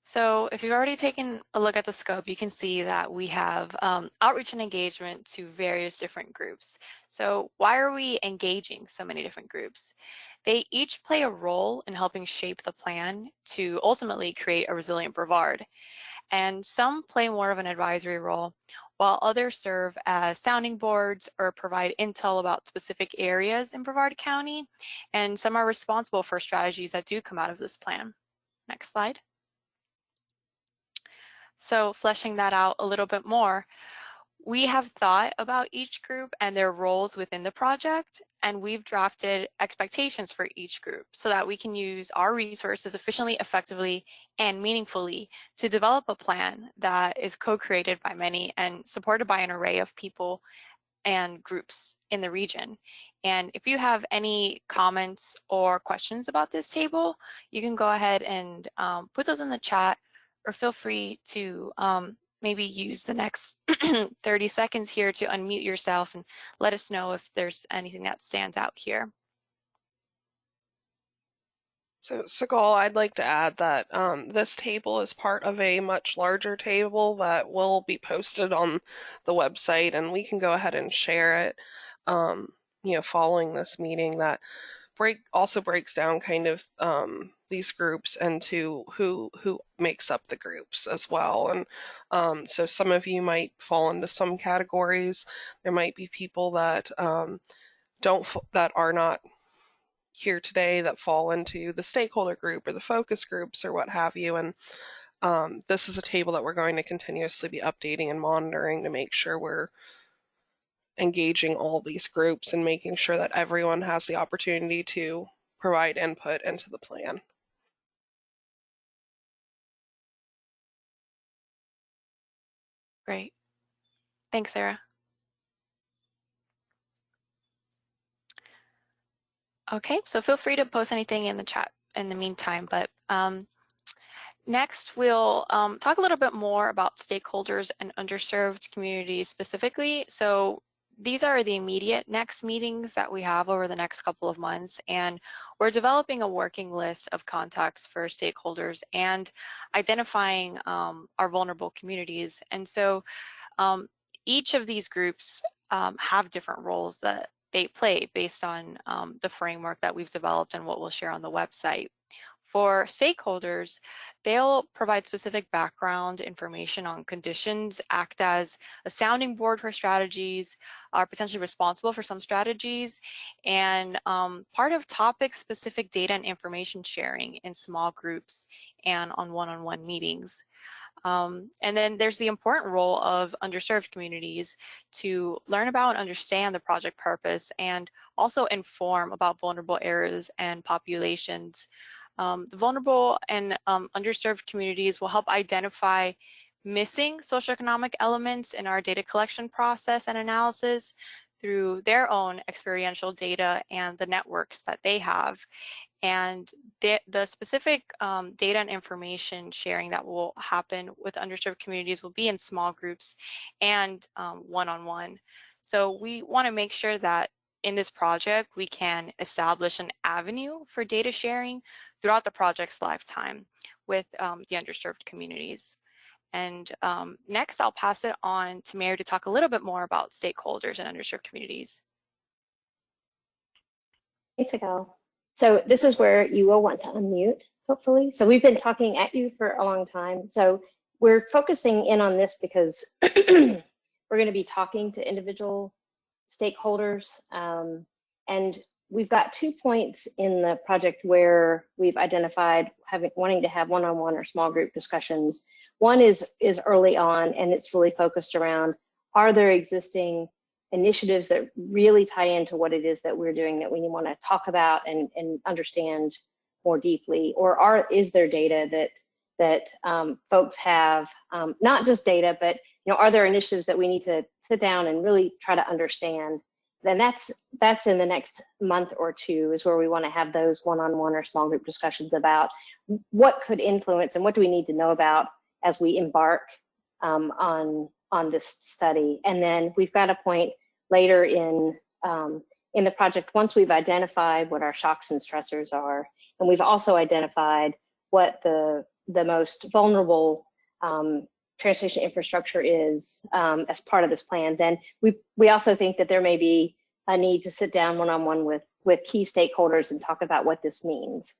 [SPEAKER 2] So if you've already taken a look at the scope, you can see that we have outreach and engagement to various different groups. So why are we engaging so many different groups? They each play a role in helping shape the plan to ultimately create a resilient Brevard. And some play more of an advisory role, while others serve as sounding boards or provide intel about specific areas in Brevard County. And some are responsible for strategies that do come out of this plan. Next slide. So fleshing that out a little bit more, we have thought about each group and their roles within the project, and we've drafted expectations for each group so that we can use our resources efficiently, effectively, and meaningfully to develop a plan that is co-created by many and supported by an array of people and groups in the region. And if you have any comments or questions about this table, you can go ahead and put those in the chat, or feel free to maybe use the next 30 seconds here to unmute yourself and let us know if there's anything that stands out here.
[SPEAKER 1] So, Segal, I'd like to add that this table is part of a much larger table that will be posted on the website, and we can go ahead and share it, following this meeting, that also breaks down kind of these groups into who makes up the groups as well. And so some of you might fall into some categories. There might be people that that are not here today that fall into the stakeholder group or the focus groups or what have you. And this is a table that we're going to continuously be updating and monitoring to make sure we're engaging all these groups and making sure that everyone has the opportunity to provide input into the plan.
[SPEAKER 2] Great. Thanks, Sarah. Okay, so feel free to post anything in the chat in the meantime, but next we'll talk a little bit more about stakeholders and underserved communities specifically. So these are the immediate next meetings that we have over the next couple of months, and we're developing a working list of contacts for stakeholders and identifying our vulnerable communities. And so each of these groups have different roles that they play based on the framework that we've developed and what we'll share on the website. For stakeholders, they'll provide specific background information on conditions, act as a sounding board for strategies, are potentially responsible for some strategies, and part of topic-specific data and information sharing in small groups and on one-on-one meetings. And then there's the important role of underserved communities to learn about and understand the project purpose and also inform about vulnerable areas and populations. The vulnerable and underserved communities will help identify missing socioeconomic elements in our data collection process and analysis through their own experiential data and the networks that they have. And the specific data and information sharing that will happen with underserved communities will be in small groups and one-on-one. So we want to make sure that in this project, we can establish an avenue for data sharing throughout the project's lifetime with the underserved communities. And next, I'll pass it on to Mary to talk a little bit more about stakeholders and underserved communities.
[SPEAKER 3] Thanks, Segal. So this is where you will want to unmute, hopefully. So we've been talking at you for a long time. So we're focusing in on this because we're going to be talking to individual stakeholders. And we've got 2 points in the project where we've identified wanting to have one-on-one or small group discussions. One is early on, and it's really focused around, are there existing initiatives that really tie into what it is that we're doing that we want to talk about and understand more deeply, or is there data that folks have, not just data, but are there initiatives that we need to sit down and really try to understand? Then that's in the next month or two is where we want to have those one-on-one or small group discussions about what could influence and what do we need to know about as we embark on this study. And then we've got a point later in the project, once we've identified what our shocks and stressors are, and we've also identified what the most vulnerable transportation infrastructure is as part of this plan, then we also think that there may be a need to sit down one-on-one with key stakeholders and talk about what this means.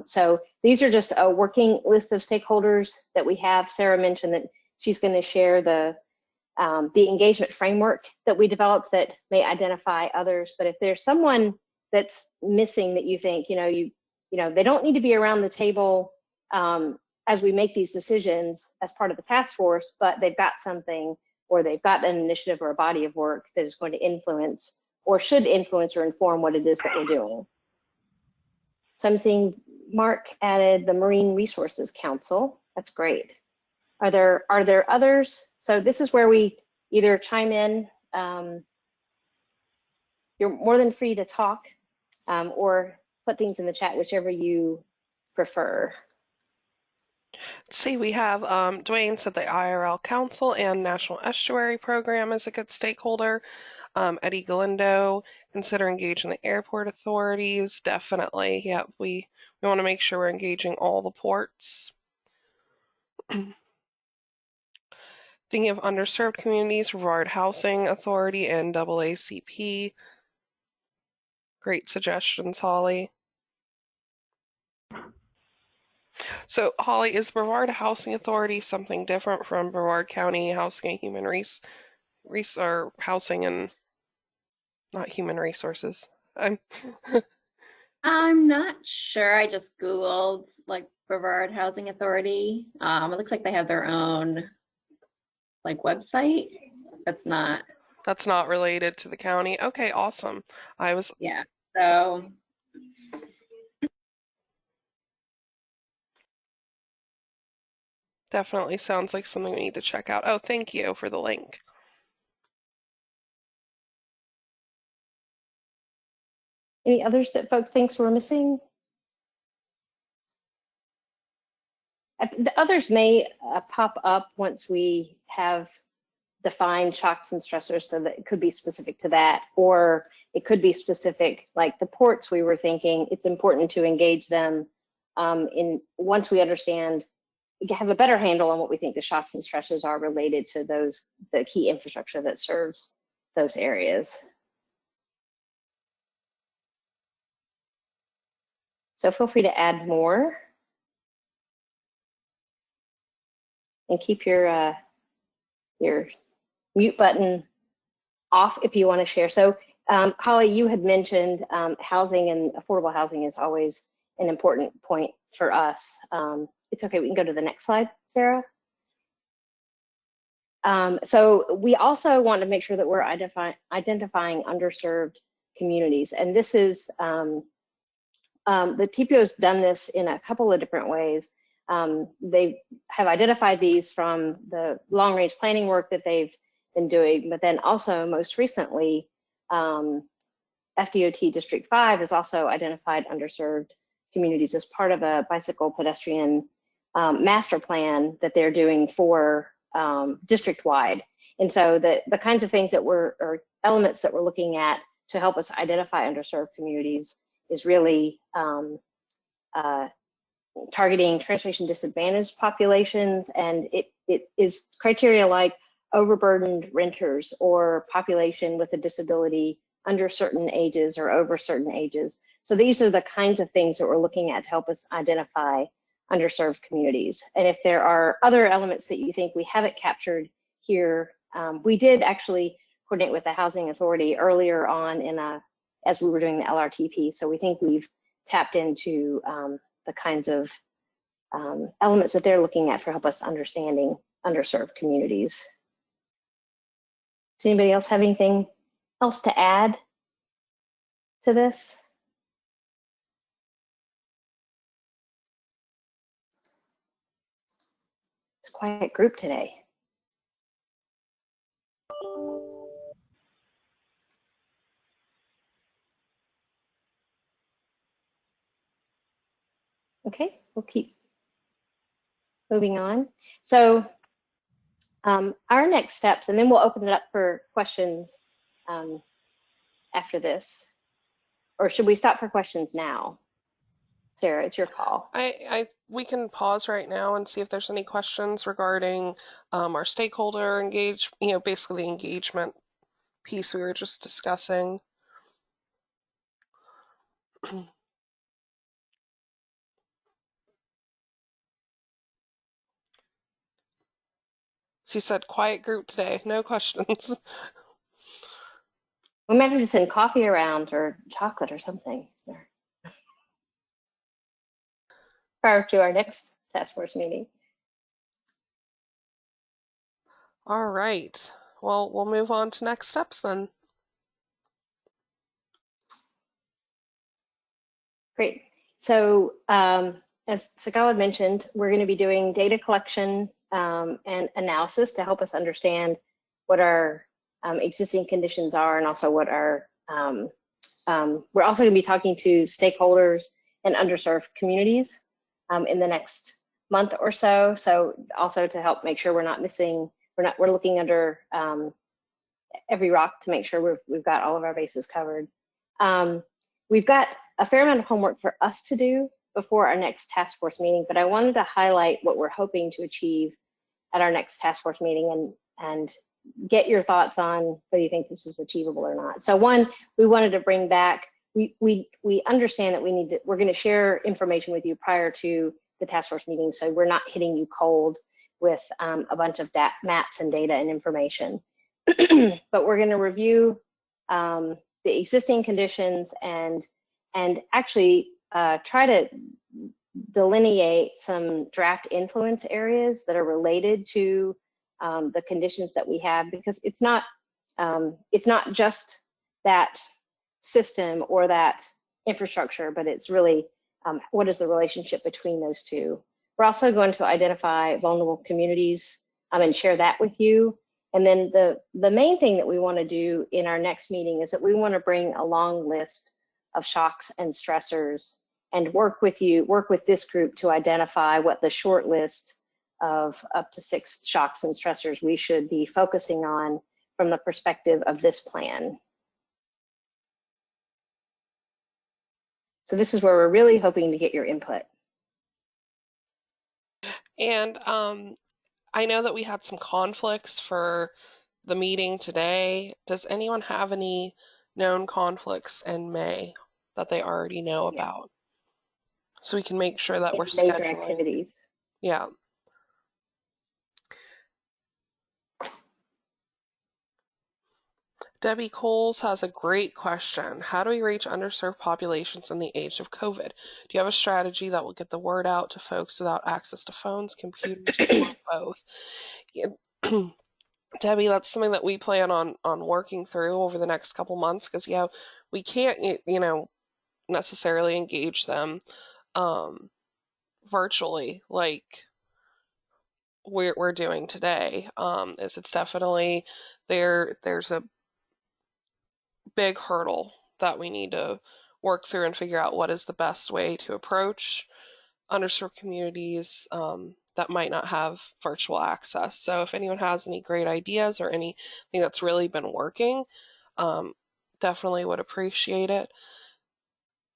[SPEAKER 3] So these are just a working list of stakeholders that we have. Sarah mentioned that she's going to share the engagement framework that we developed that may identify others. But if there's someone that's missing that you think, they don't need to be around the table as we make these decisions as part of the task force, but they've got something, or they've got an initiative or a body of work that is going to influence or should influence or inform what it is that we're doing. So I'm seeing Mark added the Marine Resources Council. That's great. Are there others? So this is where we either chime in. You're more than free to talk or put things in the chat, whichever you prefer.
[SPEAKER 1] Let's see, we have Dwayne said the IRL Council and National Estuary Program is a good stakeholder. Eddie Galindo, consider engaging the airport authorities. Definitely. Yep, we want to make sure we're engaging all the ports. Thinking of underserved communities, Brevard Housing Authority and AACP. Great suggestions, Holly. So, Holly, is Brevard Housing Authority something different from Brevard County Housing and Human or Housing and not Human Resources?
[SPEAKER 5] I'm not sure. I just Googled like Brevard Housing Authority. It looks like they have their own like website. That's not
[SPEAKER 1] related to the county. Okay, awesome.
[SPEAKER 5] Yeah. So
[SPEAKER 1] definitely sounds like something we need to check out. Oh, thank you for the link.
[SPEAKER 3] Any others that folks think we're missing? The others may pop up once we have defined shocks and stressors, so that it could be specific to that, or it could be specific, like the ports we were thinking, it's important to engage them once we understand, have a better handle on what we think the shocks and stressors are related to the key infrastructure that serves those areas. So feel free to add more. And keep your mute button off if you want to share. So Holly, you had mentioned housing, and affordable housing is always an important point for us. It's okay, we can go to the next slide, Sarah. So we also want to make sure that we're identifying underserved communities. And this is, the TPO's done this in a couple of different ways. They have identified these from the long range planning work that they've been doing, but then also most recently, FDOT District 5 has also identified underserved communities as part of a bicycle pedestrian master plan that they're doing for district wide. And so the kinds of things that or elements that we're looking at to help us identify underserved communities is really targeting transportation disadvantaged populations, and it is criteria like overburdened renters or population with a disability under certain ages or over certain ages. So these are the kinds of things that we're looking at to help us identify underserved communities. And if there are other elements that you think we haven't captured here, we did actually coordinate with the Housing Authority earlier on as we were doing the LRTP. So we think we've tapped into the kinds of elements that they're looking at for help us understanding underserved communities. Does anybody else have anything else to add to this? It's a quiet group today. Okay, we'll keep moving on. So our next steps, and then we'll open it up for questions after this. Or should we stop for questions now? Sarah, it's your call.
[SPEAKER 1] We can pause right now and see if there's any questions regarding our stakeholder basically the engagement piece we were just discussing. She said, quiet group today, no questions.
[SPEAKER 3] We might have to send coffee around or chocolate or something prior to our next task force meeting.
[SPEAKER 1] All right, well, we'll move on to next steps then.
[SPEAKER 3] Great. So as Sagala mentioned, we're going to be doing data collection and analysis to help us understand what our existing conditions are, and also what our, we're also going to be talking to stakeholders and underserved communities in the next month or so. So also to help make sure we're not missing, we're looking under every rock to make sure we've got all of our bases covered. We've got a fair amount of homework for us to do before our next task force meeting, but I wanted to highlight what we're hoping to achieve at our next task force meeting and get your thoughts on whether you think this is achievable or not. So one, we wanted to bring back, we understand that we're going to share information with you prior to the task force meeting, so we're not hitting you cold with a bunch of maps and data and information. But we're going to review the existing conditions and actually try to delineate some draft influence areas that are related to the conditions that we have, because it's not just that system or that infrastructure, but it's really what is the relationship between those two. We're also going to identify vulnerable communities and share that with you. And then the main thing that we want to do in our next meeting is that we want to bring a long list of shocks and stressors and work with this group to identify what the short list of up to 6 shocks and stressors we should be focusing on from the perspective of this plan. So this is where we're really hoping to get your input.
[SPEAKER 1] And I know that we had some conflicts for the meeting today. Does anyone have any known conflicts in May that they already know about? So we can make sure that we're
[SPEAKER 3] major
[SPEAKER 1] scheduling
[SPEAKER 3] activities.
[SPEAKER 1] Yeah. Debbie Coles has a great question. How do we reach underserved populations in the age of COVID? Do you have a strategy that will get the word out to folks without access to phones, computers, or both? Yeah. Debbie, that's something that we plan on working through over the next couple months, because we can't necessarily engage them virtually like we're doing today. It's definitely there's a big hurdle that we need to work through and figure out what is the best way to approach underserved communities that might not have virtual access. So if anyone has any great ideas or anything that's really been working, definitely would appreciate it.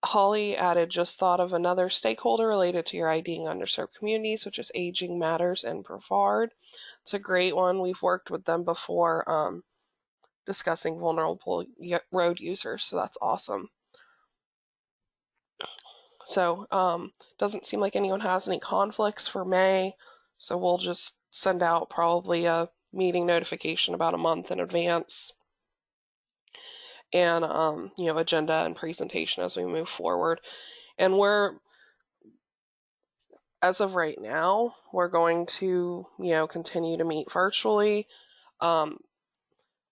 [SPEAKER 1] Holly added, just thought of another stakeholder related to your IDing underserved communities, which is Aging Matters and Brevard. It's a great one. We've worked with them before discussing vulnerable road users, so that's awesome. So doesn't seem like anyone has any conflicts for May, so we'll just send out probably a meeting notification about a month in advance, and agenda and presentation as we move forward. And as of right now, we're going to continue to meet virtually,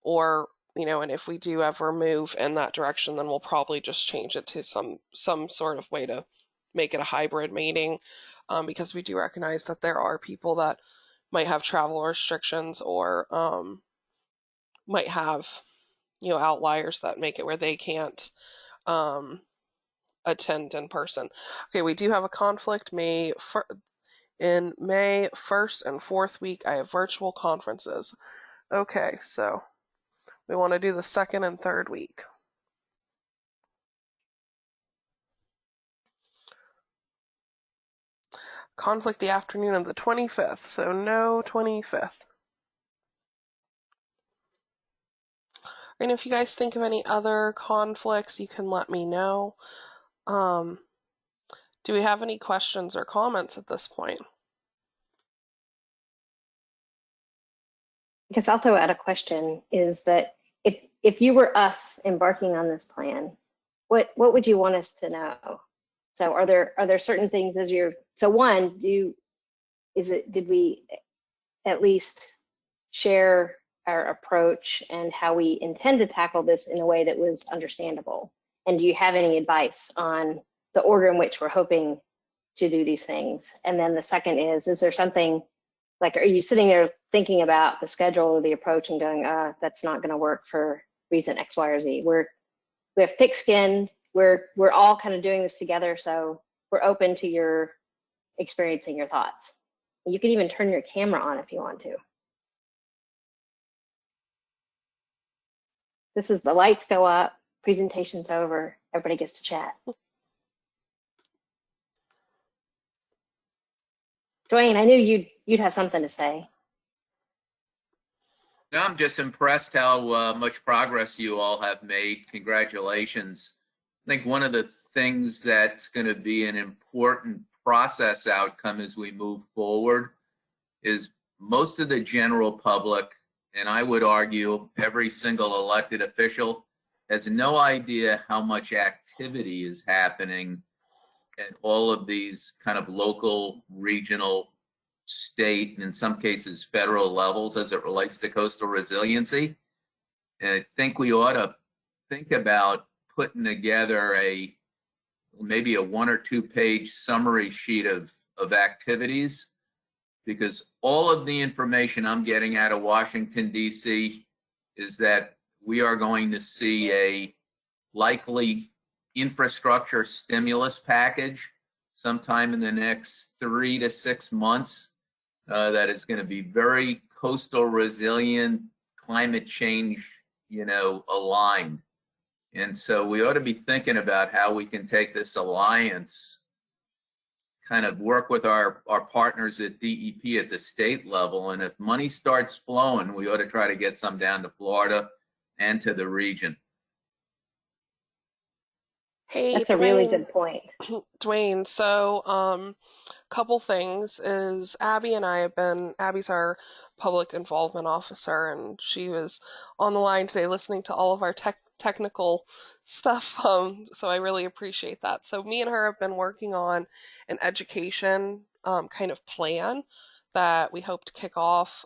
[SPEAKER 1] or and if we do ever move in that direction, then we'll probably just change it to some sort of way to make it a hybrid meeting, because we do recognize that there are people that might have travel restrictions or might have outliers that make it where they can't attend in person. Okay, we do have a conflict. In May 1st and 4th week, I have virtual conferences. Okay, so we want to do the 2nd and 3rd week. Conflict the afternoon of the 25th, so no 25th. And if you guys think of any other conflicts, you can let me know. Do we have any questions or comments at this point?
[SPEAKER 3] I guess I'll throw out a question, is that if you were us embarking on this plan, what would you want us to know? So are there certain things one, did we at least share our approach and how we intend to tackle this in a way that was understandable? And do you have any advice on the order in which we're hoping to do these things? And then the second is there something, like, are you sitting there thinking about the schedule or the approach and going, that's not going to work for reason X, Y, or Z? We have thick skin. We're all kind of doing this together, so we're open to your experiencing your thoughts. You can even turn your camera on if you want to. This is the lights go up, presentation's over, everybody gets to chat. Dwayne, I knew you'd have something to say.
[SPEAKER 6] I'm just impressed how much progress you all have made. Congratulations. I think one of the things that's going to be an important process outcome as we move forward is most of the general public, and I would argue every single elected official, has no idea how much activity is happening at all of these kind of local, regional, state, and in some cases federal levels as it relates to coastal resiliency. And I think we ought to think about putting together maybe a 1 or 2 page summary sheet of activities, because all of the information I'm getting out of Washington, D.C. is that we are going to see a likely infrastructure stimulus package sometime in the next 3 to 6 months that is going to be very coastal resilient, climate change, aligned. And so we ought to be thinking about how we can take this alliance, kind of work with our partners at DEP at the state level. And if money starts flowing, we ought to try to get some down to Florida and to the region.
[SPEAKER 1] Hey,
[SPEAKER 3] That's a really good point.
[SPEAKER 1] Dwayne, so couple things is Abby's our public involvement officer, and she was on the line today listening to all of our technical stuff, so I really appreciate that. So me and her have been working on an education kind of plan that we hope to kick off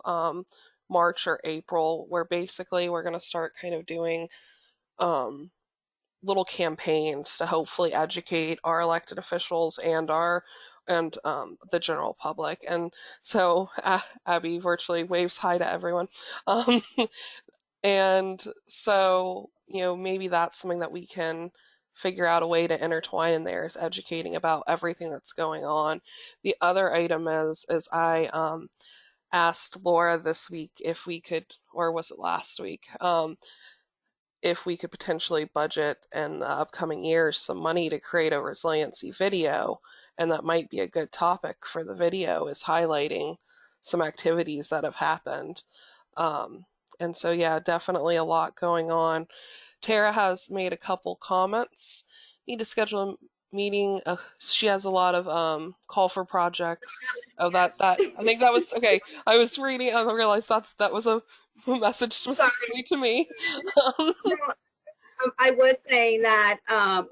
[SPEAKER 1] March or April, where basically we're going to start kind of doing little campaigns to hopefully educate our elected officials and the general public. And so Abby virtually waves hi to everyone. And so, maybe that's something that we can figure out a way to intertwine in there, is educating about everything that's going on. The other item is I asked Laura this week if we could, or was it last week, if we could potentially budget in the upcoming years some money to create a resiliency video. And that might be a good topic for the video, is highlighting some activities that have happened. And so, yeah, definitely a lot going on. Tara has made a couple comments. Need to schedule a meeting. She has a lot of call for projects. Oh, that I think that was okay. I was reading. I realized that was a message specifically to me.
[SPEAKER 7] I was saying that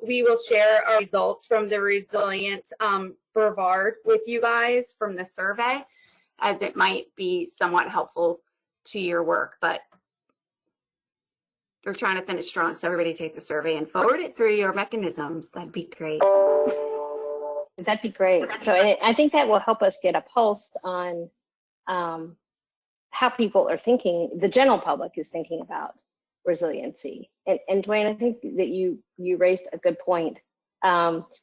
[SPEAKER 7] we will share our results from the Resilience Brevard with you guys from the survey, as it might be somewhat helpful to your work. But we're trying to finish strong, so everybody take the survey and forward it through your mechanisms. That'd be great.
[SPEAKER 3] That'd be great. So I think that will help us get a pulse on how people are thinking, the general public is thinking about resiliency. And Dwayne, I think that you raised a good point.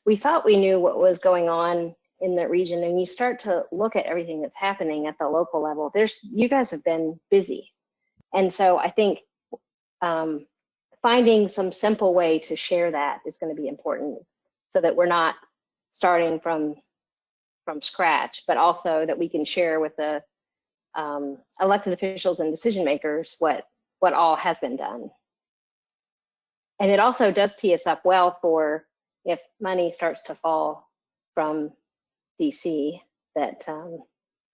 [SPEAKER 3] We thought we knew what was going on in the region, and you start to look at everything that's happening at the local level. You guys have been busy. And so I think finding some simple way to share that is going to be important, so that we're not starting from scratch, but also that we can share with the elected officials and decision makers what all has been done. And it also does tee us up well for if money starts to fall from DC, that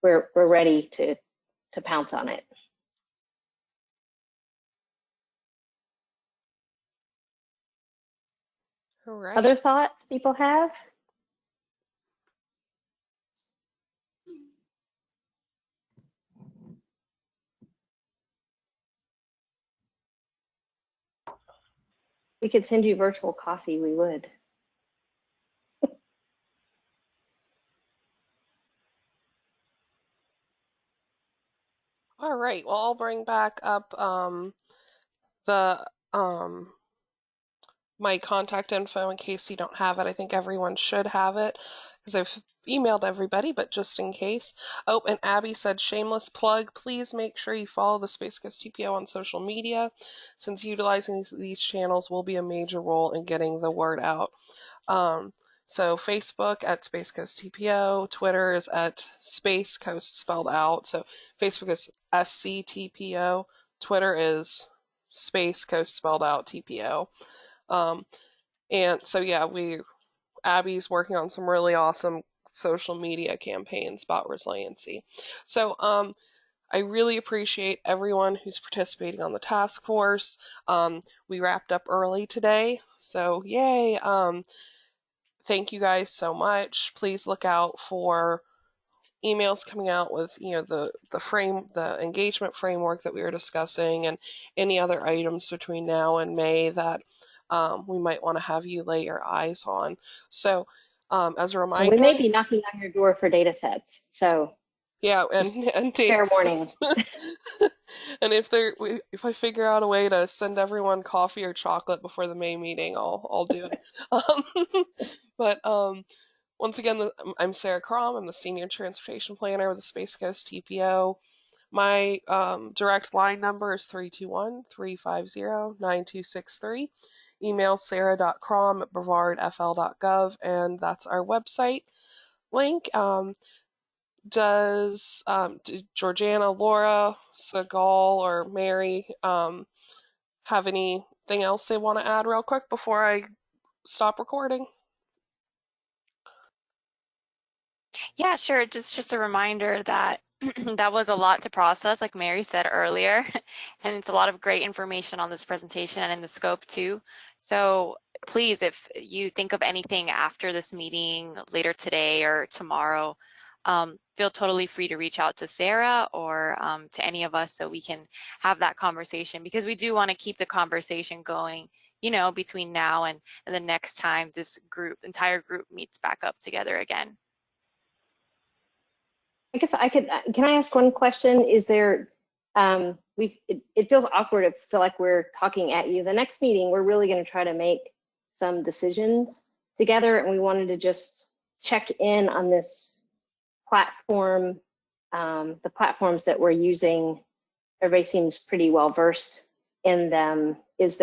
[SPEAKER 3] we're ready to pounce on it.
[SPEAKER 1] All right.
[SPEAKER 3] Other thoughts people have? We could send you virtual coffee, we would.
[SPEAKER 1] All right. Well, I'll bring back up the my contact info in case you don't have it. I think everyone should have it, because because I've emailed everybody, but just in case. Oh, and Abby said, shameless plug, please make sure you follow the Space Coast TPO on social media, since utilizing these channels will be a major role in getting the word out. So Facebook at Space Coast TPO, Twitter is at Space Coast spelled out. So Facebook is SCTPO, Twitter is Space Coast spelled out TPO. And so yeah, Abby's working on some really awesome social media campaigns about resiliency. So I really appreciate everyone who's participating on the task force. We wrapped up early today, so yay. Thank you guys so much. Please look out for emails coming out with the engagement framework that we were discussing, and any other items between now and May that we might want to have you lay your eyes on. So as a reminder,
[SPEAKER 3] we may be knocking on your door for data sets, so
[SPEAKER 1] yeah, and
[SPEAKER 3] fair warning.
[SPEAKER 1] And if I figure out a way to send everyone coffee or chocolate before the May meeting, I'll do it. But once again, I'm Sarah Crom. I'm the Senior Transportation Planner with the Space Coast TPO. My direct line number is 321-350-9263. Email sarah.crom@brevardfl.gov, and that's our website link. Does Georgiana, Laura, Segal, or Mary have anything else they want to add real quick before I stop recording?
[SPEAKER 2] Yeah, sure. Just a reminder that that was a lot to process, like Mary said earlier, and it's a lot of great information on this presentation and in the scope too. So please, if you think of anything after this meeting later today or tomorrow, feel totally free to reach out to Sarah or to any of us so we can have that conversation, because we do want to keep the conversation going, between now and the next time this entire group meets back up together again.
[SPEAKER 3] I guess can I ask one question? Is there, it feels awkward to feel like we're talking at you. The next meeting, we're really going to try to make some decisions together, and we wanted to just check in on this platform, the platforms that we're using. Everybody seems pretty well versed in them. Does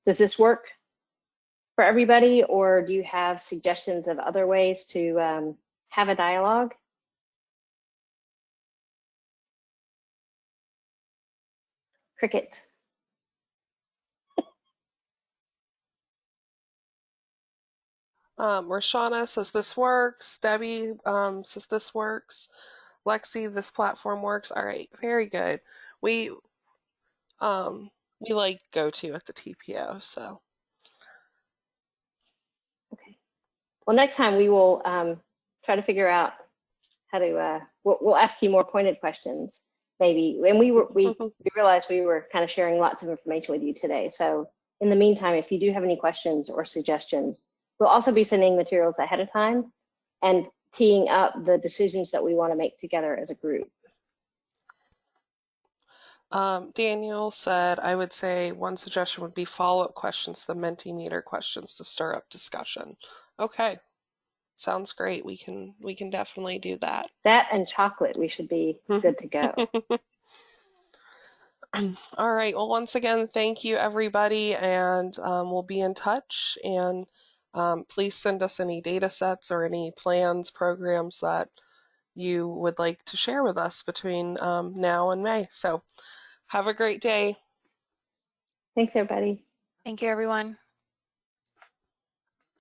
[SPEAKER 3] this work for everybody, or do you have suggestions of other ways to have a dialogue? Cricket.
[SPEAKER 1] Roshana says this works. Debbie says this works. Lexi, this platform works. All right, very good. We like GoTo at the TPO, so.
[SPEAKER 3] Okay. Well, next time we will try to figure out how to. We'll ask you more pointed questions, maybe. And we realized we were kind of sharing lots of information with you today. So in the meantime, if you do have any questions or suggestions, we'll also be sending materials ahead of time and teeing up the decisions that we want to make together as a group.
[SPEAKER 1] Daniel said, I would say one suggestion would be follow-up questions to the Mentimeter questions to stir up discussion. Okay, sounds great. We can definitely do that.
[SPEAKER 3] That and chocolate, we should be good to go.
[SPEAKER 1] All right. Well, once again, thank you, everybody, and we'll be in touch. And please send us any data sets or any plans, programs that you would like to share with us between now and May. So have a great day.
[SPEAKER 3] Thanks, everybody.
[SPEAKER 2] Thank you, everyone.